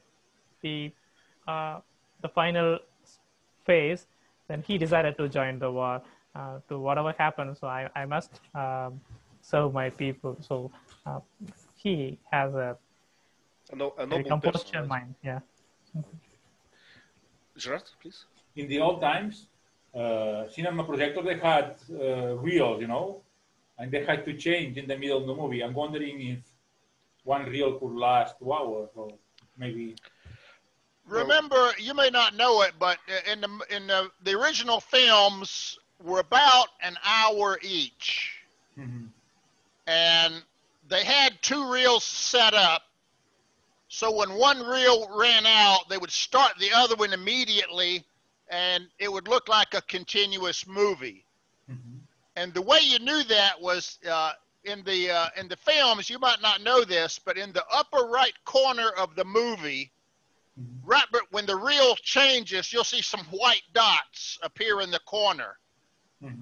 the final phase, then he decided to join the war. To whatever happens, so I must serve my people. So he has a composed mind. Yeah. Gerard, please. In the old times, cinema projector, they had reels, and they had to change in the middle of the movie. I'm wondering if one reel could last 2 hours or maybe. Remember, you may not know it, but in the original films were about an hour each, and they had 2 reels set up. So when one reel ran out, they would start the other one immediately, and it would look like a continuous movie. And the way you knew that was in the films. You might not know this, but in the upper right corner of the movie, right when the reel changes, you'll see some white dots appear in the corner.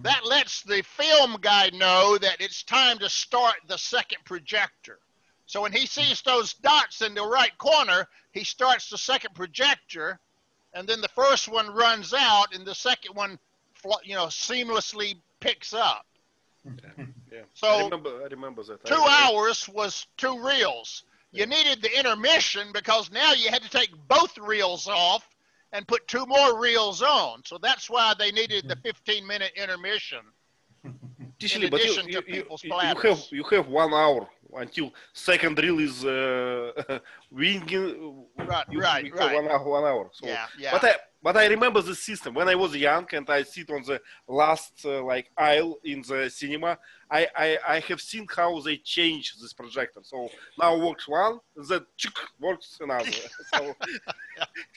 That lets the film guy know that it's time to start the second projector. So when he sees those dots in the right corner, he starts the second projector, and then the first one runs out, and the second one, seamlessly picks up. Yeah. So I remember that. 2 hours was 2 reels. You needed the intermission because now you had to take both reels off and put 2 more reels on. So that's why they needed the 15-minute intermission. In addition to people's bladders. You have 1 hour until second reel is winging. Right. 1 hour. So, Yeah. But I remember the system when I was young and I sit on the last aisle in the cinema. I have seen how they change this projector. So now works one, then works another. So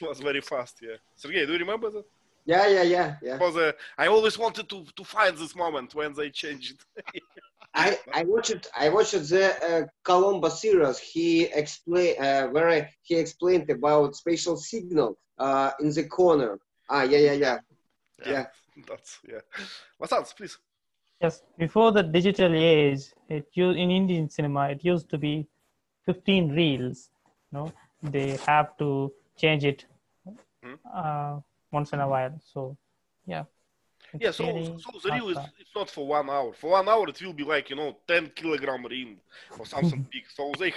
it was very fast. Yeah. Sergey, do you remember that? Yeah. Because I always wanted to find this moment when they changed it. I watched the Columbo series. He explained about spatial signal in the corner. Yeah. That's Vasants, please. Yes, before the digital age, in Indian cinema, it used to be 15 reels. They have to change it once in a while. So, yeah. Yeah, so the reel it's not for 1 hour. For 1 hour, it will be like 10-kilogram reel or something big. So they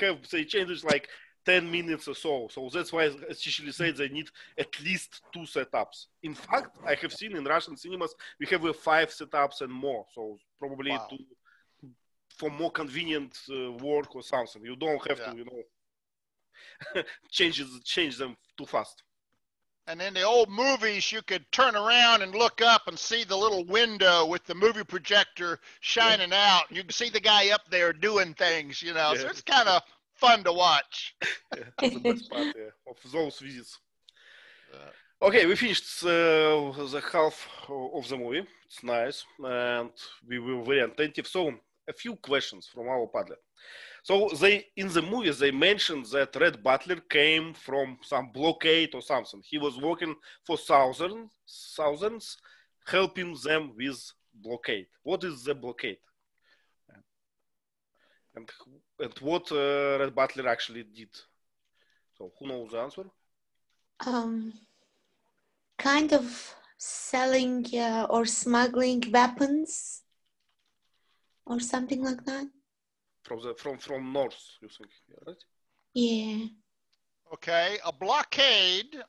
change it like 10 minutes or so. So that's why, as Chichili said, they need at least 2 setups. In fact, I have seen in Russian cinemas, we have 5 setups and more. So probably for more convenient work or something. You don't have to, change them too fast. And in the old movies, you could turn around and look up and see the little window with the movie projector shining out. You can see the guy up there doing things, So it's kind of fun to watch. That's the best part of those visits. Okay, we finished the half of the movie. It's nice, and we were very attentive. So, a few questions from our Padlet. So in the movie, they mentioned that Red Butler came from some blockade or something. He was working for thousands, helping them with blockade. What is the blockade? And what Red Butler actually did? So who knows the answer? Kind of selling or smuggling weapons or something like that. From north, you think, right? Yeah. Okay, a blockade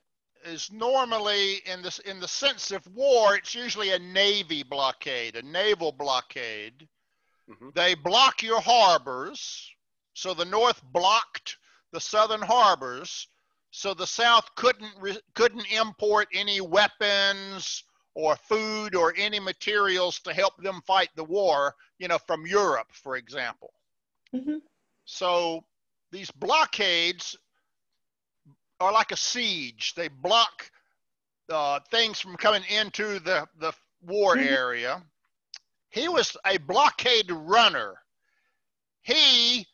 is normally in the sense of war. It's usually a navy blockade, a naval blockade. Mm-hmm. They block your harbors, so the North blocked the southern harbors, so the South couldn't import any weapons or food or any materials to help them fight the war, from Europe, for example. Mm-hmm. So these blockades are like a siege. They block things from coming into the war area. He was a blockade runner. His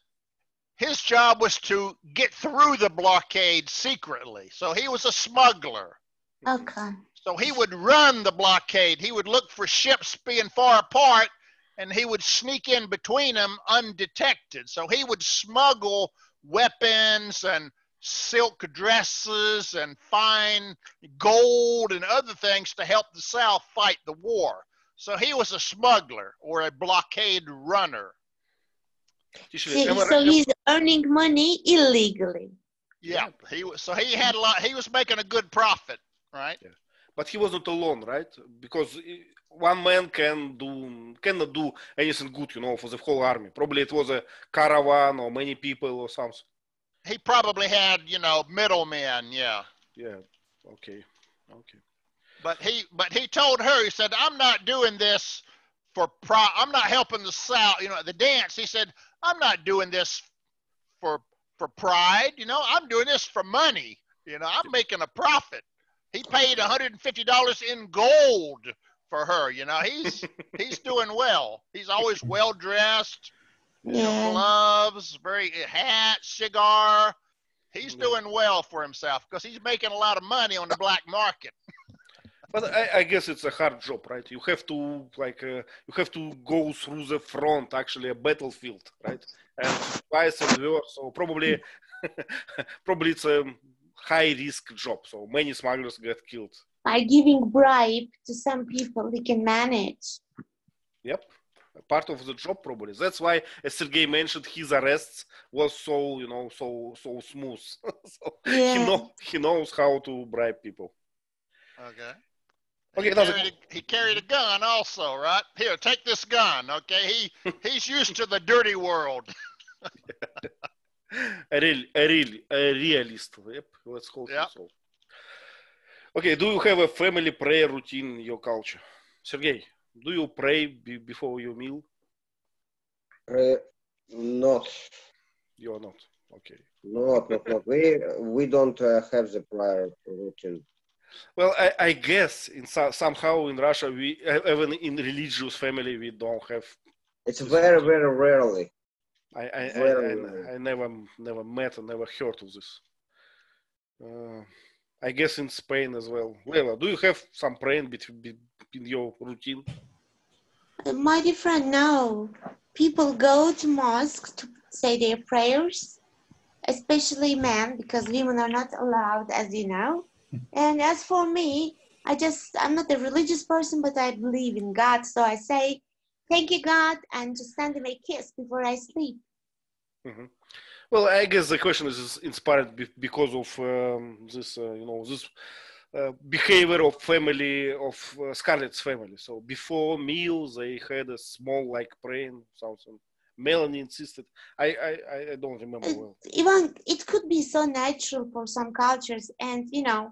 job was to get through the blockade secretly. So he was a smuggler. Okay. So he would run the blockade. He would look for ships being far apart, and he would sneak in between them undetected. So he would smuggle weapons and silk dresses and fine gold and other things to help the South fight the war. So he was a smuggler or a blockade runner. So he's earning money illegally. Yeah, he was making a good profit, right? Yeah. But he wasn't alone, right? Because one man cannot do anything good, for the whole army. Probably it was a caravan or many people or something. He probably had, middlemen, yeah. Yeah. Okay. But he told her, he said, I'm not doing this for I'm not helping the South, the dance. He said, I'm not doing this for pride, I'm doing this for money. I'm making a profit. He paid $150 in gold for her. He's doing well. He's always well dressed. Gloves, hat, cigar. He's doing well for himself because he's making a lot of money on the black market. But I guess it's a hard job, right? You have to go through the front, actually a battlefield, right? And twice and reverse. So probably it's a high risk job. So many smugglers get killed. By giving bribe to some people, he can manage. Yep. Part of the job probably. That's why, as Sergey mentioned, his arrests was so smooth. So he knows how to bribe people. Okay. He carried a gun also, right? Here, take this gun. Okay, he's used to the dirty world. a realist. Yep. Let's call him so. Okay. Do you have a family prayer routine in your culture, Sergey? Do you pray before your meal? Not. You're not. Okay. Not. We don't have the prayer routine. Well, I guess somehow in Russia, even in religious family, we don't have It's very, very rarely. I never met and never heard of this. I guess in Spain as well. Leila, do you have some praying in your routine? My dear friend, no. People go to mosques to say their prayers, especially men, because women are not allowed, as you know. And as for me, I'm not a religious person, but I believe in God. So I say, thank you, God, and just send him a kiss before I sleep. Mm-hmm. Well, I guess the question is inspired because of this, this behavior of family of Scarlett's family. So before meals, they had a small like praying something. Melanie insisted. I don't remember well. Even it could be so natural for some cultures, and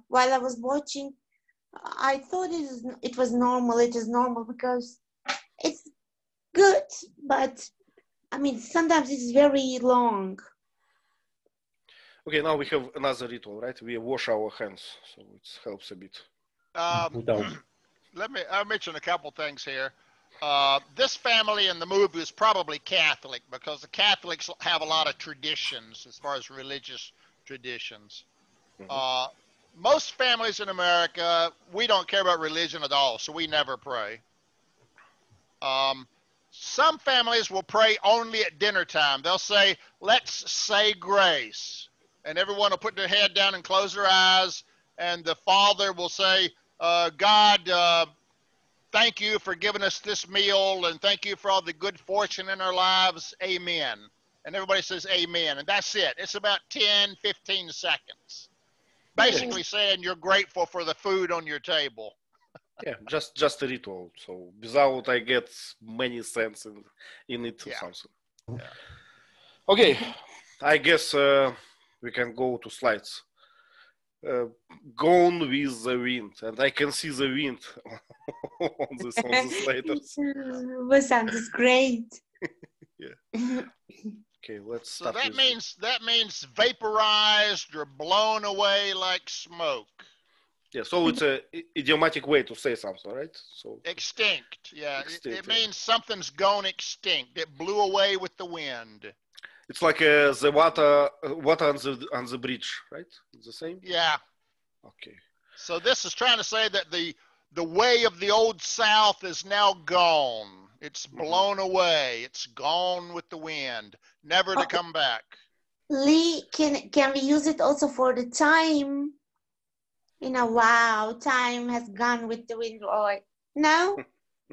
while I was watching, I thought it was normal. It is normal because it's good, but I mean sometimes it's very long. Okay, now we have another ritual, right? We wash our hands, so it helps a bit. I'll mention a couple things here. This family in the movie is probably Catholic because the Catholics have a lot of traditions as far as religious traditions. Mm-hmm. Most families in America, we don't care about religion at all, so we never pray. Some families will pray only at dinner time. They'll say, let's say grace. And everyone will put their head down and close their eyes. And the father will say, God, thank you for giving us this meal. And thank you for all the good fortune in our lives. Amen. And everybody says amen. And that's it. It's about 10, 15 seconds. Basically saying you're grateful for the food on your table. Yeah, just a ritual. So without I get many cents in it or something. Yeah. Okay, I guess we can go to slides. Gone with the wind, and I can see the wind on the slides. That is great. Yeah. Okay, let's start. So that means vaporized or blown away like smoke. Yeah, so it's a idiomatic way to say something, right? So extinct. Yeah, it means something's gone extinct. It blew away with the wind. It's like the water on the bridge, right? It's the same. Yeah. Okay. So this is trying to say that the way of the old South is now gone. It's blown away. It's gone with the wind, never to come back. Lee, can we use it also for the time? Wow, time has gone with the wind. Or no?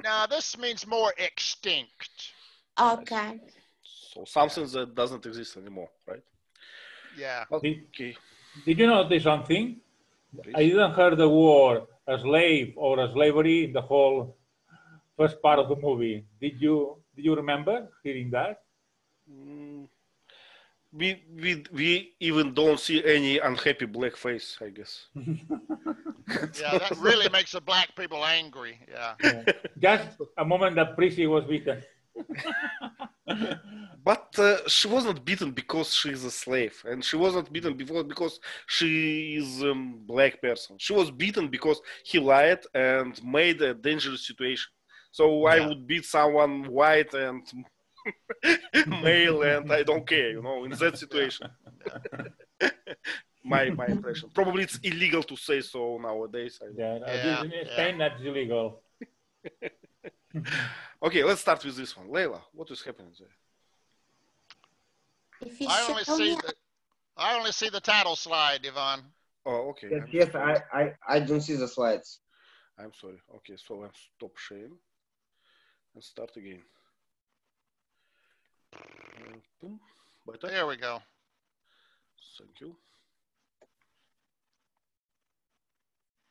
No, this means more extinct. Okay. So something that doesn't exist anymore, right? Yeah. Okay. Did you notice something? Please. I didn't hear the word a slave or a slavery in the whole first part of the movie. Did you remember hearing that? We even don't see any unhappy black face, I guess. Yeah, that really makes the black people angry. Yeah. Just a moment that Prissy was beaten. But she wasn't beaten because she's a slave, and she wasn't beaten because she is a black person. She was beaten because he lied and made a dangerous situation. So I would beat someone white and male, and I don't care, in that situation. my impression. Probably it's illegal to say so nowadays. In Spain, that's illegal. Okay, let's start with this one. Leila, what is happening there? I only see the title slide, Ivan. Oh, okay. Yes, I don't see the slides. I'm sorry. Okay, so I'll stop sharing and start again. There we go. Thank you.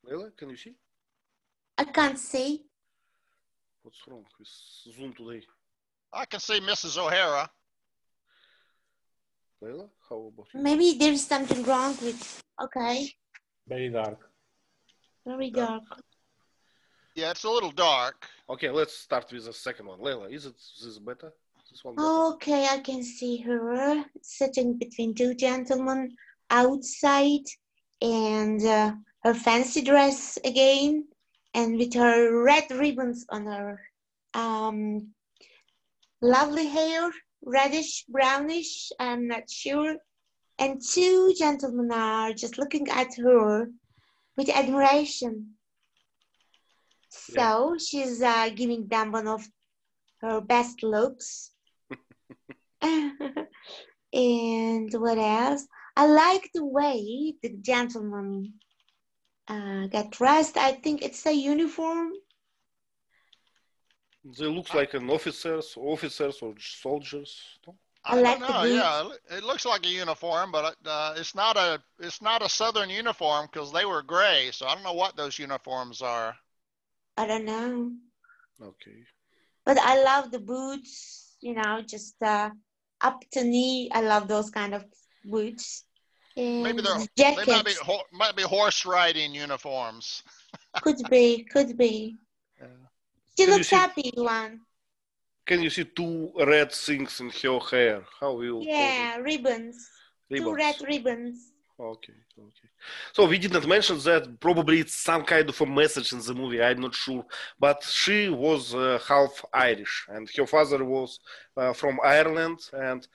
Leila, can you see? I can't see. What's wrong with Zoom today? I can see Mrs. O'Hara. Leila, how about you? Maybe there's something wrong with. Okay. Very dark. Very dark. Yeah, it's a little dark. Okay, let's start with the second one. Leila, is this better? This one better? Okay, I can see her sitting between two gentlemen outside, and her fancy dress again, and with her red ribbons on her Lovely hair, reddish, brownish, I'm not sure. And two gentlemen are just looking at her with admiration. So she's giving them one of her best looks. And what else? I like the way the gentleman got dressed. I think it's a uniform. They look like an officers or soldiers. No? I I like don't the know. boots. Yeah, it looks like a uniform, but it's not a Southern uniform because they were gray. So I don't know what those uniforms are. I don't know. Okay. But I love the boots, you know, just up to knee. I love those kind of boots. And Maybe the they jackets. might be horse riding uniforms. Could be, could be. She Can you looks see- happy, one. Can you see two red things in her hair? How you Yeah, ribbons. call it? Two red ribbons. Okay, okay. So we didn't mention that. Probably it's some kind of a message in the movie. I'm not sure. But she was half Irish, and her father was from Ireland. And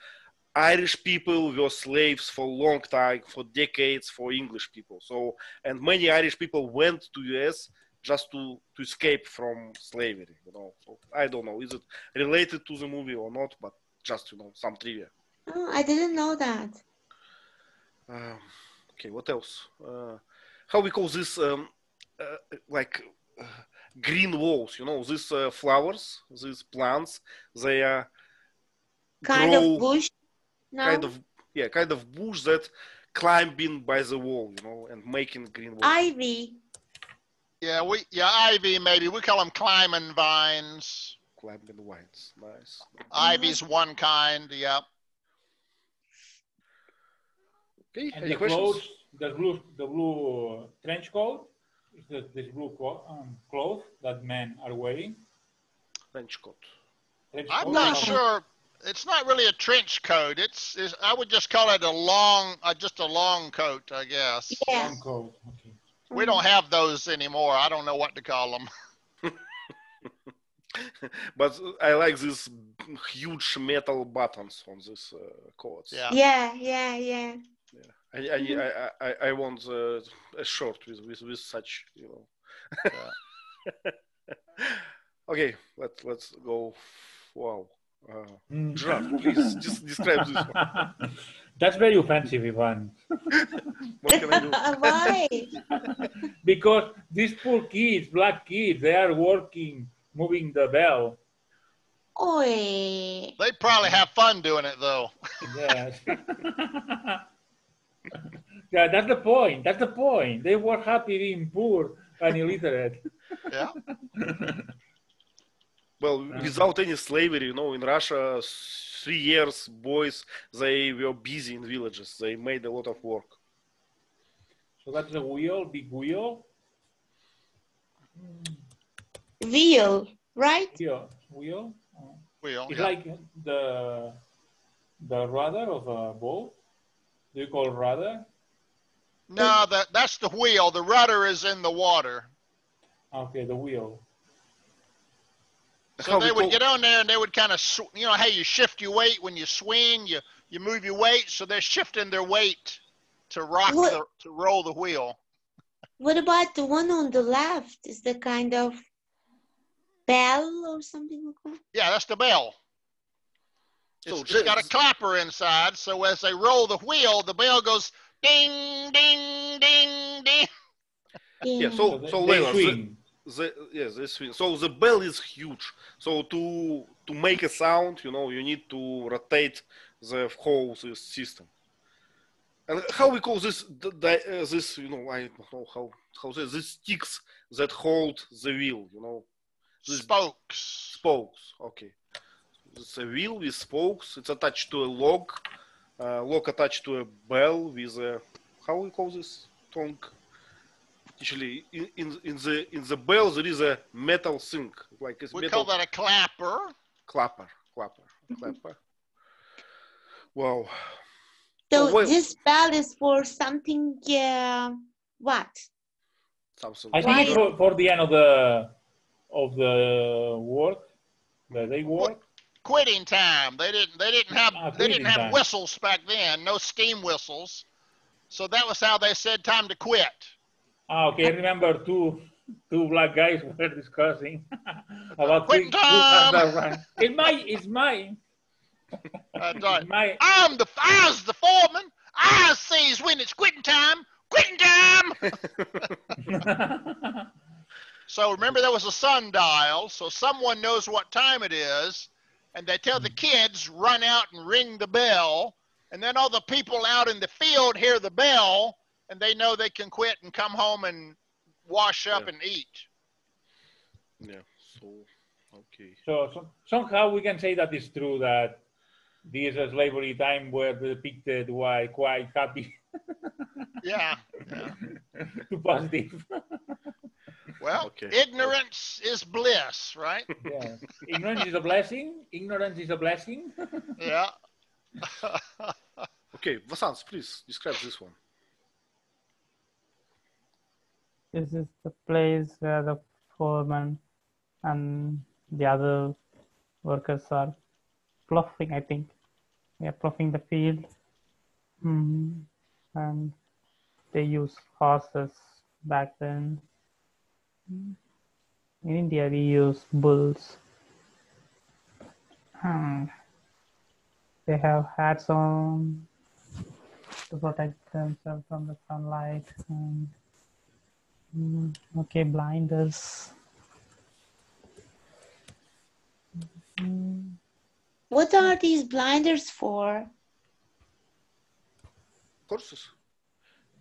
Irish people were slaves for a long time, for decades, for English people. So, and many Irish people went to US just to escape from slavery. You know, so I don't know, is it related to the movie or not? But just some trivia. Oh, I didn't know that. Okay, what else? How we call this? Like green walls. You know, these flowers, these plants. They are Kind grow, of bush. No. kind of bush that climbing by the wall. You know, and making green walls. Ivy. Yeah, ivy maybe. We call them climbing vines. Climbing vines. Nice. Ivy's one kind. Yep. Okay. And Any the questions? clothes, the blue trench coat, is this blue cloth that men are wearing. Trench coat. Trench I'm coat? not sure. It's not really a trench coat. It's I would just call it just a long coat, I guess. Yeah. Long coat. Okay. We don't have those anymore. I don't know what to call them. But I like these huge metal buttons on this coats. Yeah. Yeah. I want a shirt with such, you know. Okay, let's go. Wow. Gerard, please just describe this one. That's very offensive, Ivan. What can I do? Why? Because these poor kids, black kids, they are working, moving the bell. Oi. They probably have fun doing it though. Yes. Yeah, that's the point. That's the point. They were happy being poor and illiterate. Yeah. Well, without any slavery, you know, in Russia, 3 years, boys, they were busy in villages. They made a lot of work. So that's a wheel, big wheel. Wheel, right? Wheel. Wheel. Wheel. It's Yeah. like the rudder of a boat. Do you call rudder? No, that's the wheel. The rudder is in the water. Okay, the wheel. So they would get on there and they would kind of, you know, how you shift your weight when you swing, you move your weight. So they're shifting their weight to to roll the wheel. What about the one on the left? Is the kind of bell or something like that? Yeah, that's the bell. So It's got a clapper inside. So as they roll the wheel, the bell goes ding, ding, ding, ding. Yeah, So so they Leila, swing. they swing. So the bell is huge. So to make a sound, you know, you need to rotate the whole system. And how we call this? This, you know, I don't know how these sticks that hold the wheel, you know, this Spokes. spokes. Okay, it's a wheel with spokes. It's attached to a log. Log attached to a bell with a, how we call this tongue? Actually, in the bell there is a metal thing, like a We metal call that a clapper. clapper. Wow. So well- this bell is for something, what? Something. I think it's for the end of the work, the day work. quitting time. They didn't have Quitting time. whistles back then, no steam whistles. So that was how they said time to quit. Okay, I remember two black guys were discussing about Quitting who time. has that run. It's mine. That's right. It's my I'm the foreman. I says when it's quitting time. Quitting time. So remember, there was a sundial, so someone knows what time it is, and they tell the kids run out and ring the bell, and then all the people out in the field hear the bell, and they know they can quit and come home and wash up and eat. Yeah. So okay. so somehow we can say that it's true that this slavery time were depicted quite happy. Yeah. Too positive. Well, Okay. ignorance is bliss, right? Yeah. Ignorance is a blessing. Ignorance is a blessing. Yeah. Okay, Vasant, please describe this one. This is the place where the foreman and the other workers are ploughing, I think. They are ploughing the field. And they use horses back then. In India, we use bulls. They have hats on to protect themselves from the sunlight. Okay, blinders. What are these blinders for? Horses.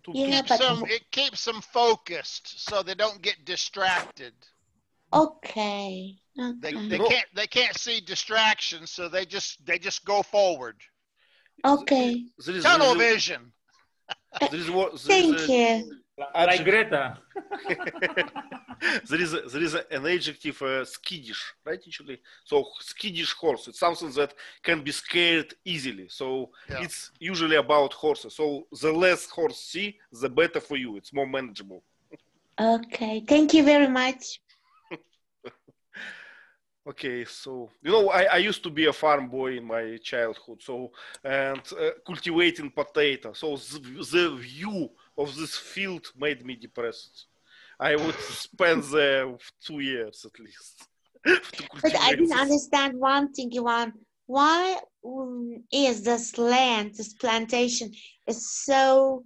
Yeah, but It keeps them focused so they don't get distracted. okay. They can't see distractions, so they just go forward. Okay. Tunnel vision. Thank you. Like Greta. there is an adjective skittish, right? Actually, so skittish horse. It's something that can be scared easily. So it's usually about horses. So the less horse see, the better for you. It's more manageable. Okay. Thank you very much. Okay, so I used to be a farm boy in my childhood, so and cultivating potato. So the view of this field made me depressed. I would spend there 2 years at least. But I didn't understand one thing, Ivan. Why is this land, this plantation, is so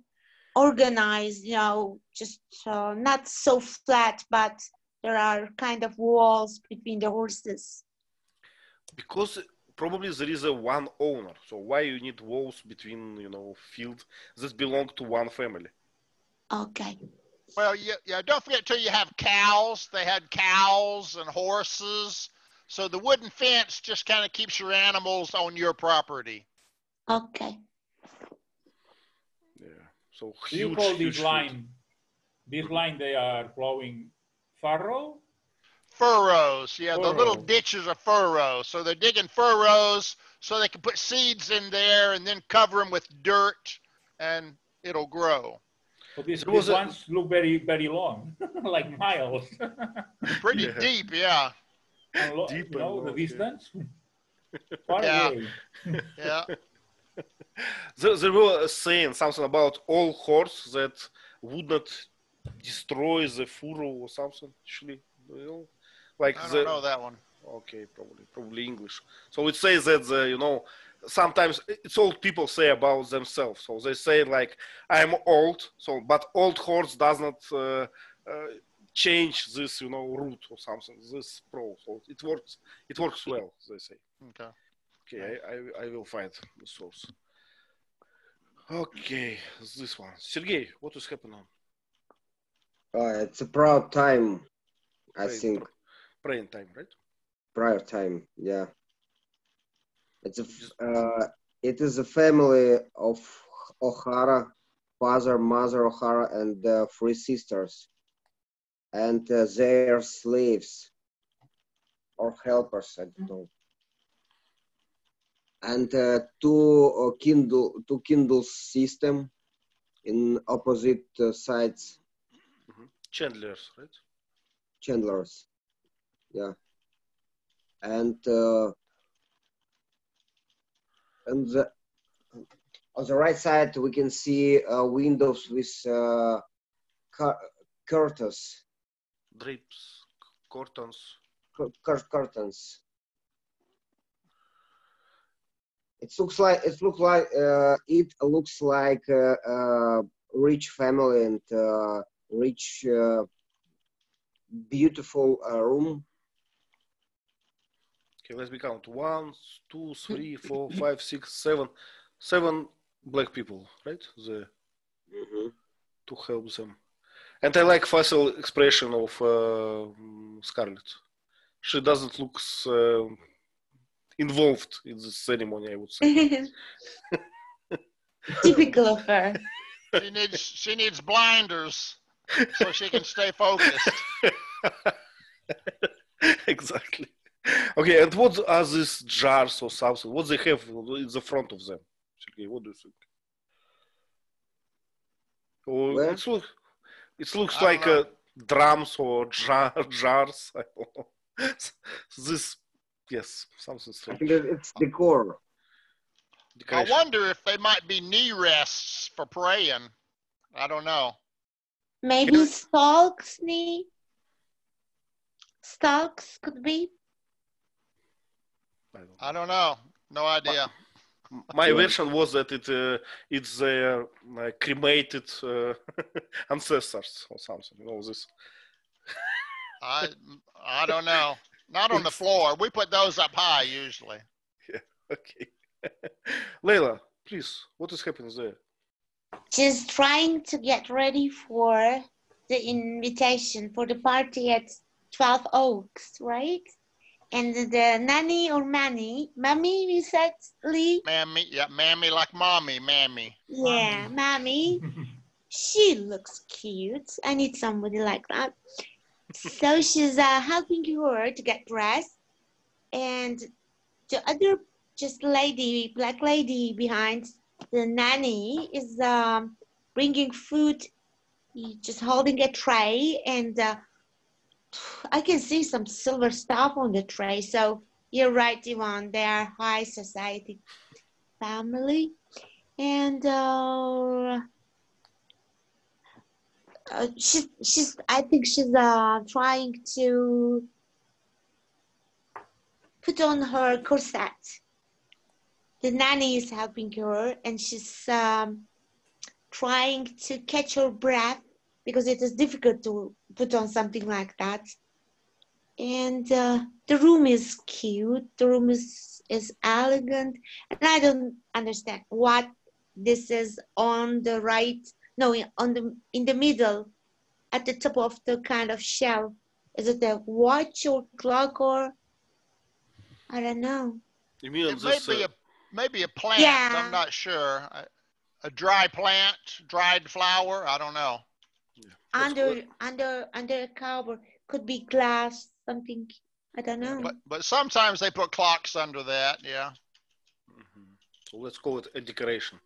organized? Just not so flat, but there are kind of walls between the horses. Because probably there is a one owner. So why you need walls between field that belong to one family? Okay. Well, yeah. Don't forget too. You have cows. They had cows and horses. So the wooden fence just kind of keeps your animals on your property. Okay. Yeah. So you call this line? This line they are plowing. Furrow? Furrows, yeah. The little ditches are furrows. So they're digging furrows so they can put seeds in there and then cover them with dirt and it'll grow. But these ones look very, very long, like miles. Pretty deep, yeah. Deep, the distance? Far away. Yeah. They were saying something about all horse that would not destroy the furrow or something. Actually, like I don't know that one. Okay, probably English. So it says that sometimes it's old people say about themselves. So they say like I'm old. So but old horse does not change this route or something. This pro. So it works well. They say. Okay. Okay, I will find the source. Okay, this one. Sergey, what is happening? It's a proud time, I think. Praying time, right? Prior time, yeah. It is a family of O'Hara, father, mother O'Hara, and 3 sisters, and their slaves or helpers, I don't know. And two Kindle system in opposite sides. Chandlers, right? Chandlers, yeah. And on the right side we can see windows with curtains. Drapes, curtains. Curtains. It looks like a rich family and rich, beautiful room. Okay, let's me count. 1, 2, 3, 4, 5, 6, 7. 7 black people, right? To help them. And I like facial expression of Scarlett. She doesn't look involved in the ceremony, I would say. Typical of her. She needs blinders so she can stay focused. Exactly. Okay, and what are these jars or something? What they have in the front of them? Sergey, what do you think? Or it looks like drums or jars. I don't know. This, yes, something strange. I think it's decor. I wonder if they might be knee rests for praying. I don't know. Maybe stalks, Stalks could be. I don't know. No idea. My version was that it's their cremated ancestors or something. You know this. I don't know. Not on the floor. We put those up high usually. Yeah. Okay. Layla, please. What is happening there? She's trying to get ready for the invitation for the party at 12 Oaks, right? And the nanny or mammy, you said, Lee? Mammy, yeah, mammy like mommy, mammy. Yeah, mammy. She looks cute. I need somebody like that. So she's helping her to get dressed. And the other black lady behind the nanny is bringing food, just holding a tray, and I can see some silver stuff on the tray. So you're right, Ivan. They are high society family, and she's. I think she's trying to put on her corset. The nanny is helping her, and she's trying to catch her breath because it is difficult to put on something like that. And the room is cute. The room is elegant, and I don't understand what this is on the right. No, in the middle, at the top of the kind of shelf. Is it a watch or clock or I don't know. You mean It maybe a plant. Yeah. I'm not sure. A dry plant, dried flower. I don't know. Yeah. Under a cupboard, could be glass, something. I don't know. But sometimes they put clocks under that. Yeah. Mm-hmm. So let's call it a decoration.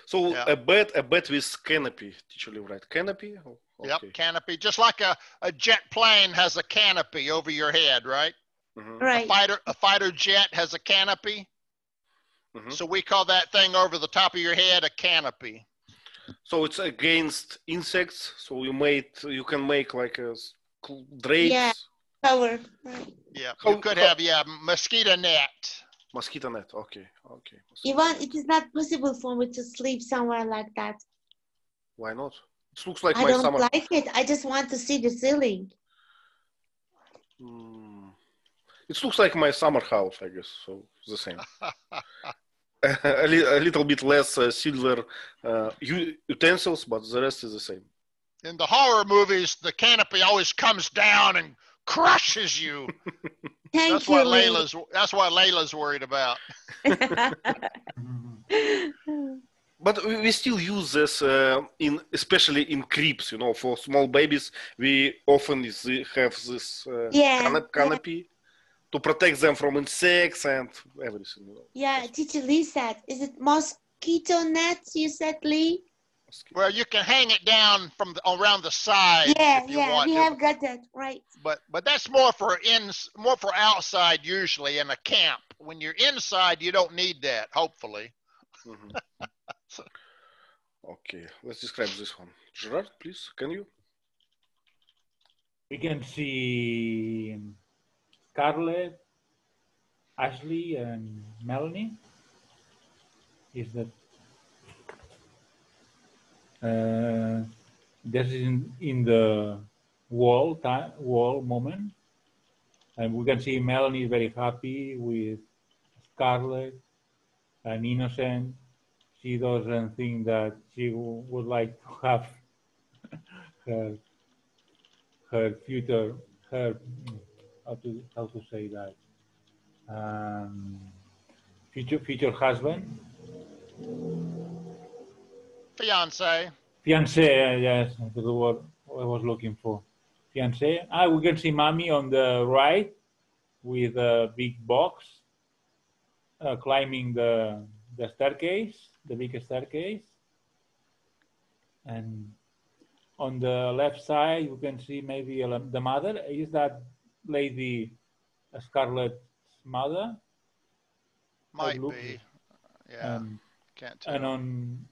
So yeah. a bed with canopy. Teacher Liv, right? Canopy. Oh, okay. Yep, canopy. Just like a jet plane has a canopy over your head, right? Mm-hmm. Right. A fighter jet has a canopy. Mm-hmm. So we call that thing over the top of your head a canopy. So it's against insects. So you can make like a drapes. Yeah, cover. Right. Yeah, you could have mosquito net. Mosquito net. Okay. Ivan, it is not possible for me to sleep somewhere like that. Why not? It looks like I don't like it. I just want to see the ceiling. It looks like my summer house, I guess. So the same. a little bit less silver utensils, but the rest is the same. In the horror movies, the canopy always comes down and crushes you. That's what Layla's worried about. But we still use this especially in cribs, for small babies. We often have this canopy to protect them from insects and everything. Yeah, Teacher Lee said, is it mosquito nets, you said, Lee? Well, you can hang it down from around the side. Yeah, we have got that, right. But that's more for outside usually in a camp when you're inside, you don't need that, hopefully. Mhm. Okay, let's describe this one. Gerard, please, can you? We can see Scarlett, Ashley, and Melanie. Is that this is in the wall moment, and we can see Melanie is very happy with Scarlett and innocent. She doesn't think that she would like to have her future, her how to say that, future husband, Fiance. yes, that's the word I was looking for. Fiance. We can see mommy on the right with a big box climbing the staircase, the big staircase, and on the left side you can see maybe the mother. Is that lady Scarlett's mother? Might be. Yeah. Can't tell.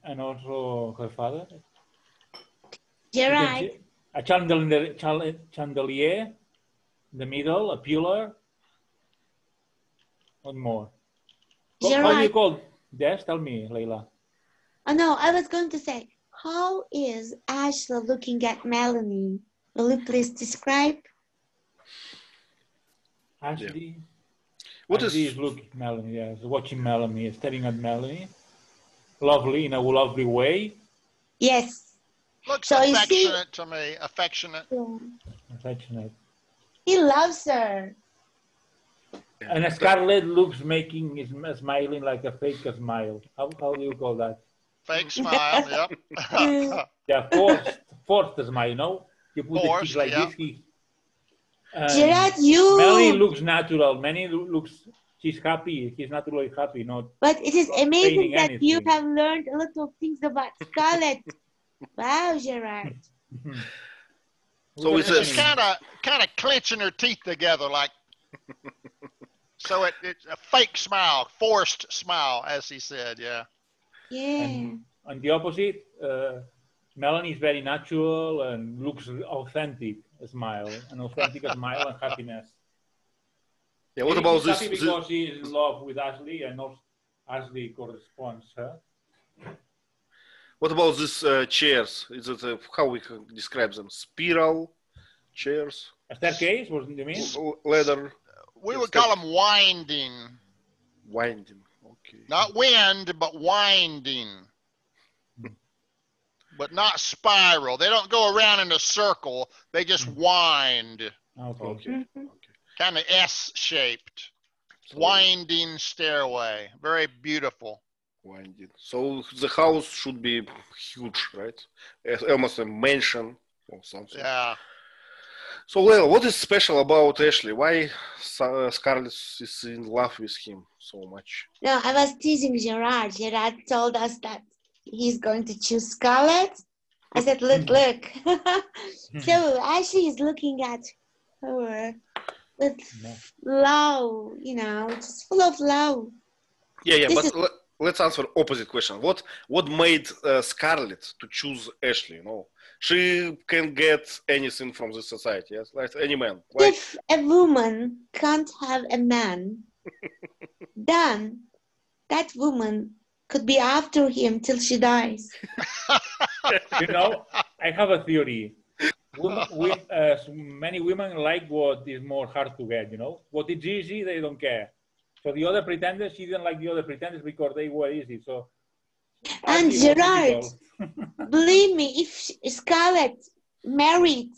And also her father. You're right. A chandelier in the middle, a pillar. One more. How do you call this? Tell me, Leila. Oh no, I was going to say, how is Ashley looking at Melanie? Will you please describe? Ashley. What Ashley is looking at Melanie? Yes, watching Melanie, staring at Melanie. Lovely, in a lovely way. Yes. Looks so affectionate to me. Affectionate. Yeah. Affectionate. He loves her. And Scarlett looks smiling like a fake smile. How do you call that? Fake smile, yep. Yeah, forced smile, no? You put the cheek like this. Gerard, you... Melanie looks natural. Melanie looks, she's happy. She's naturally happy, not... But it is amazing that anything. you have learned a lot of things about Scarlett. Wow, Gerard. So it's kind of clenching her teeth together, like... So it's a fake smile, forced smile, as he said, yeah. Yeah. And on the opposite, Melanie is very natural and looks authentic, smile and happiness. Yeah, what about she's this? Happy because she is in love with Ashley and also Ashley corresponds her. What about these chairs? Is it how we can describe them? Spiral chairs? A staircase? What do you mean? Ladder. We would call them winding. Winding, okay. Not wind, but winding. But not spiral. They don't go around in a circle. They just wind. Okay. Kind of S-shaped. Winding stairway. Very beautiful. Winding. So the house should be huge, right? Almost a mansion or something. Yeah. So, Leila, what is special about Ashley? Why Scarlett is in love with him so much? No, I was teasing Gerard. Gerard told us that he's going to choose Scarlett. I said, look. So Ashley is looking at her with love, just full of love. Yeah, let's answer opposite question. What made Scarlett to choose Ashley? She can get anything from the society, yes, like any man. Why? If a woman can't have a man, then that woman could be after him till she dies. I have a theory. Many women like what is more hard to get, What is easy, they don't care. So the other pretenders, she didn't like the other pretenders because they were easy. So. And Gerard, believe me, if Scarlett married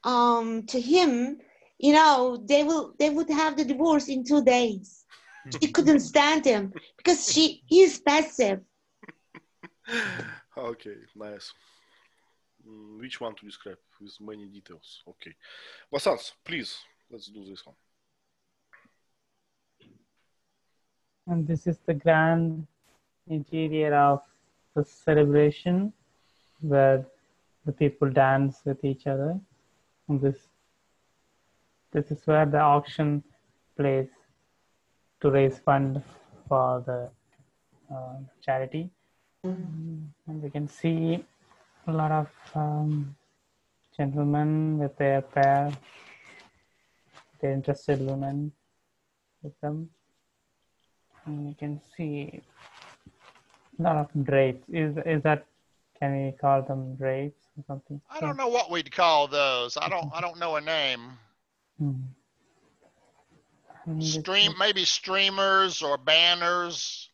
to him, they would have the divorce in 2 days. She couldn't stand him because he is passive. Okay, nice. Which one to describe with many details? Okay, Vasants, please, let's do this one. And this is the grand interior of the celebration where the people dance with each other. And this is where the auction plays to raise fund for the charity. And we can see a lot of gentlemen with their pair, the interested women with them. And you can see a lot of drapes. Is that, can we call them drapes or something? I don't know what we'd call those. I don't know a name. Maybe streamers or banners.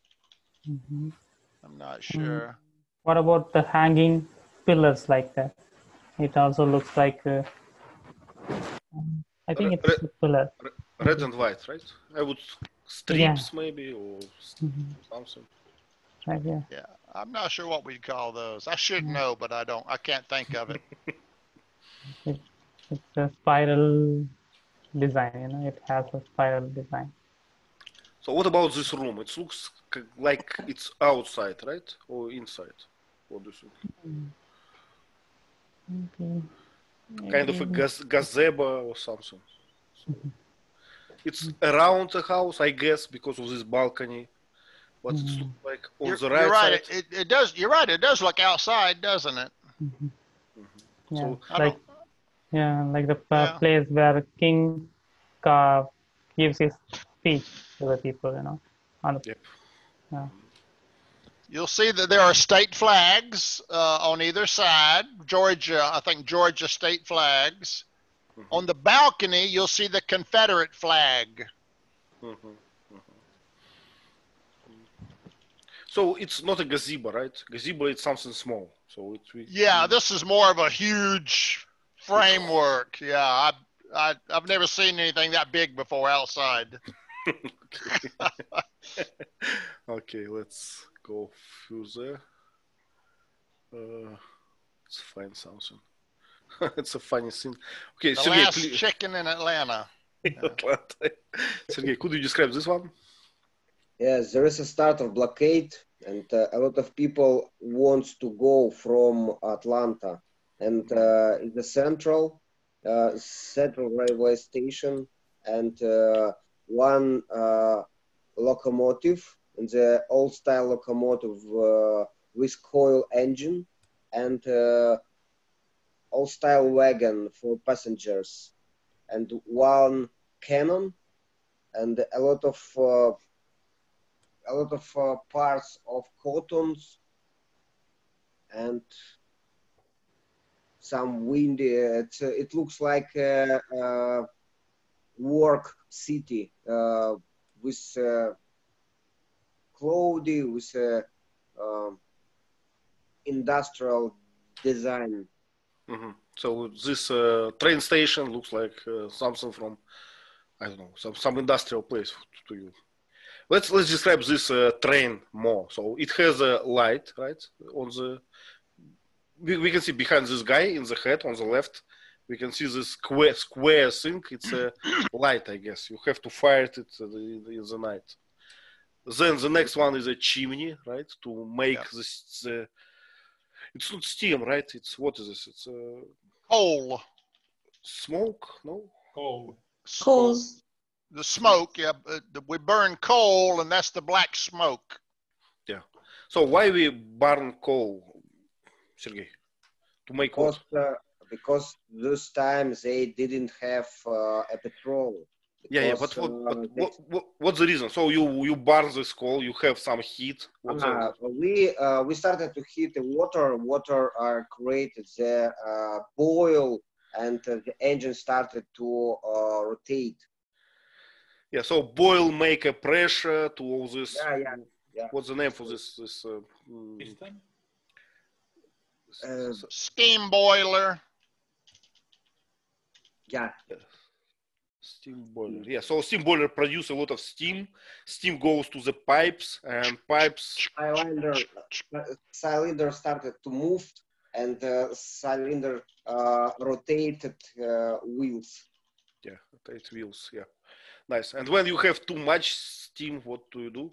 I'm not sure. What about the hanging pillars like that? It also looks like I think it's a pillar. Red and white, right? I would strips maybe or something. Right, yeah. Yeah, I'm not sure what we'd call those. I should know, but I don't. I can't think of it. It's a spiral design, you know, it has a spiral design. So what about this room? It looks like it's outside, right? Or inside? What do you think? Okay. Kind of a gazebo or something. So it's around the house, I guess, because of this balcony. But it looks like on the right you're right. side. It does. You're right. It does look outside, doesn't it? Yeah, So, like the place where King gives his speech to the people, you know. You'll see that there are state flags on either side. I think Georgia state flags. On the balcony, you'll see the Confederate flag. So it's not a gazebo, right? Gazebo is something small. So this is more of a huge framework. Yeah, I've never seen anything that big before outside. Okay, let's go further. Let's find something. It's a funny thing. Okay, the Sergey, last chicken in Atlanta. Sergey, could you describe this one? Yes, there is a start of blockade, and a lot of people wants to go from Atlanta, and in the central railway station, and one locomotive, and the old style locomotive with coil engine, and old style wagon for passengers, and one cannon, and a lot of parts of cottons, and some windy. It looks like a work city with cloudy, with industrial design. So this train station looks like something from, I don't know, some industrial place to you. Let's describe this train more. So it has a light, right? On the we can see behind this guy in the head on the left. We can see this square thing. It's a light, I guess. You have to fire it in the night. Then the next one is a chimney, right? To make this. It's not steam, right? It's what is this? It's coal. Smoke? No. Coals. The smoke, we burn coal, and that's the black smoke. Yeah. So why we burn coal, Sergey? To make what? Because those times they didn't have a petrol. But what's the reason? So you burn this coal, you have some heat. We started to heat the water. Water created the boil, and the engine started to rotate. Yeah, so boil make a pressure to all this. Yeah. What's the name for this? Piston? Steam boiler. Yeah. Steam boiler. Yeah, so steam boiler produce a lot of steam. Steam goes to the pipes, and pipes. Cylinder started to move, and cylinder rotated wheels. Yeah, rotate wheels. Yeah. Nice. And when you have too much steam, what do you do?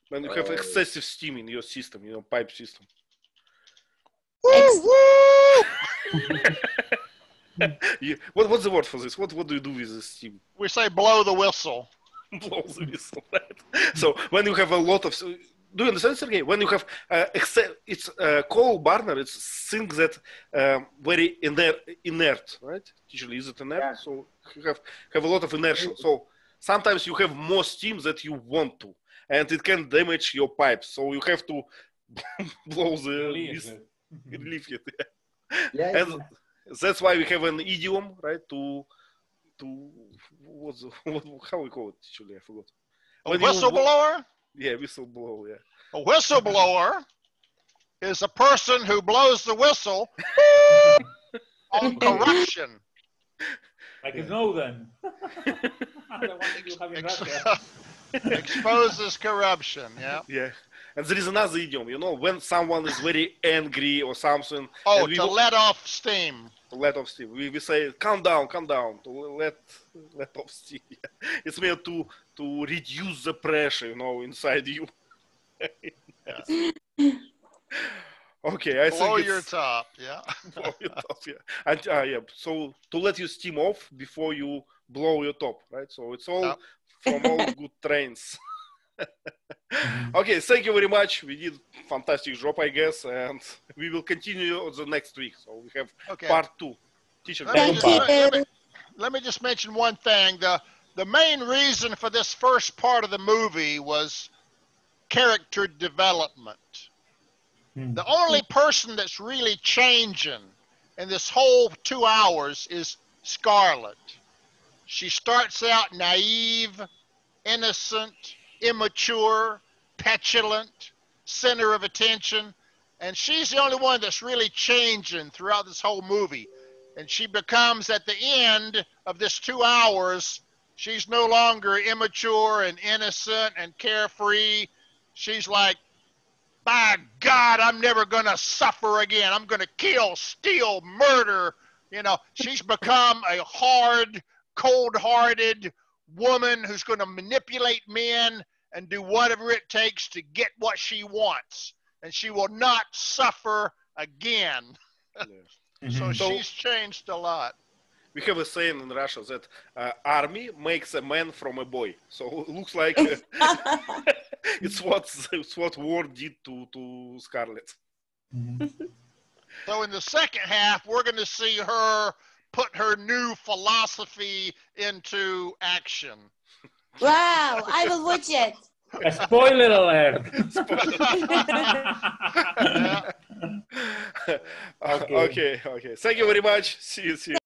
When you have excessive steam in your system, pipe system. What's the word for this? What do you do with this team? We say blow the whistle. Blow the whistle, right? So when you have a lot of, do you understand, Sergey? When you have, it's Cole Barner, it's things that very inert, right? Usually, is it inert? Yeah. So you have a lot of inertia. So sometimes you have more steam that you want to, and it can damage your pipes. So you have to blow the Relieve it. relieve it. Yeah, And that's why we have an idiom, right? To how we call it? Actually, I forgot. A When you- whistleblower? Yeah, whistleblower. Yeah. A whistleblower is a person who blows the whistle on corruption. Like a Snowden. The one that you have in Russia. Exposes corruption, yeah. Yeah. And there is another idiom, when someone is very angry or something. Oh, and we to let off steam. let off steam. We say, calm down, to let off steam. It's meant to reduce the pressure, inside you. Okay, I Blow think your it's top, yeah. blow your top, yeah. And yeah, so to let you steam off before you blow your top, right? So it's all Yeah. from all good trains. Okay, thank you very much. We did fantastic job, I guess, and we will continue on the next week. So we have Okay. part 2. Teacher, Let me, Thank just, you. let me just mention one thing. The main reason for this first part of the movie was character development. The only person that's really changing in this whole 2 hours is Scarlett. She starts out naive, innocent, immature, petulant, center of attention, and she's the only one that's really changing throughout this whole movie. And she becomes, at the end of this 2 hours, she's no longer immature and innocent and carefree. She's like, by God, I'm never going to suffer again. I'm going to kill, steal, murder. She's become a hard, cold-hearted woman who's going to manipulate men and do whatever it takes to get what she wants. And she will not suffer again. So she's changed a lot. we have a saying in Russia that army makes a man from a boy. So it looks like it's what war did to Scarlett. So in the second half, we're going to see her put her new philosophy into action. Wow, I will watch it. A spoiler alert. Yeah. Okay. Thank you very much. See you.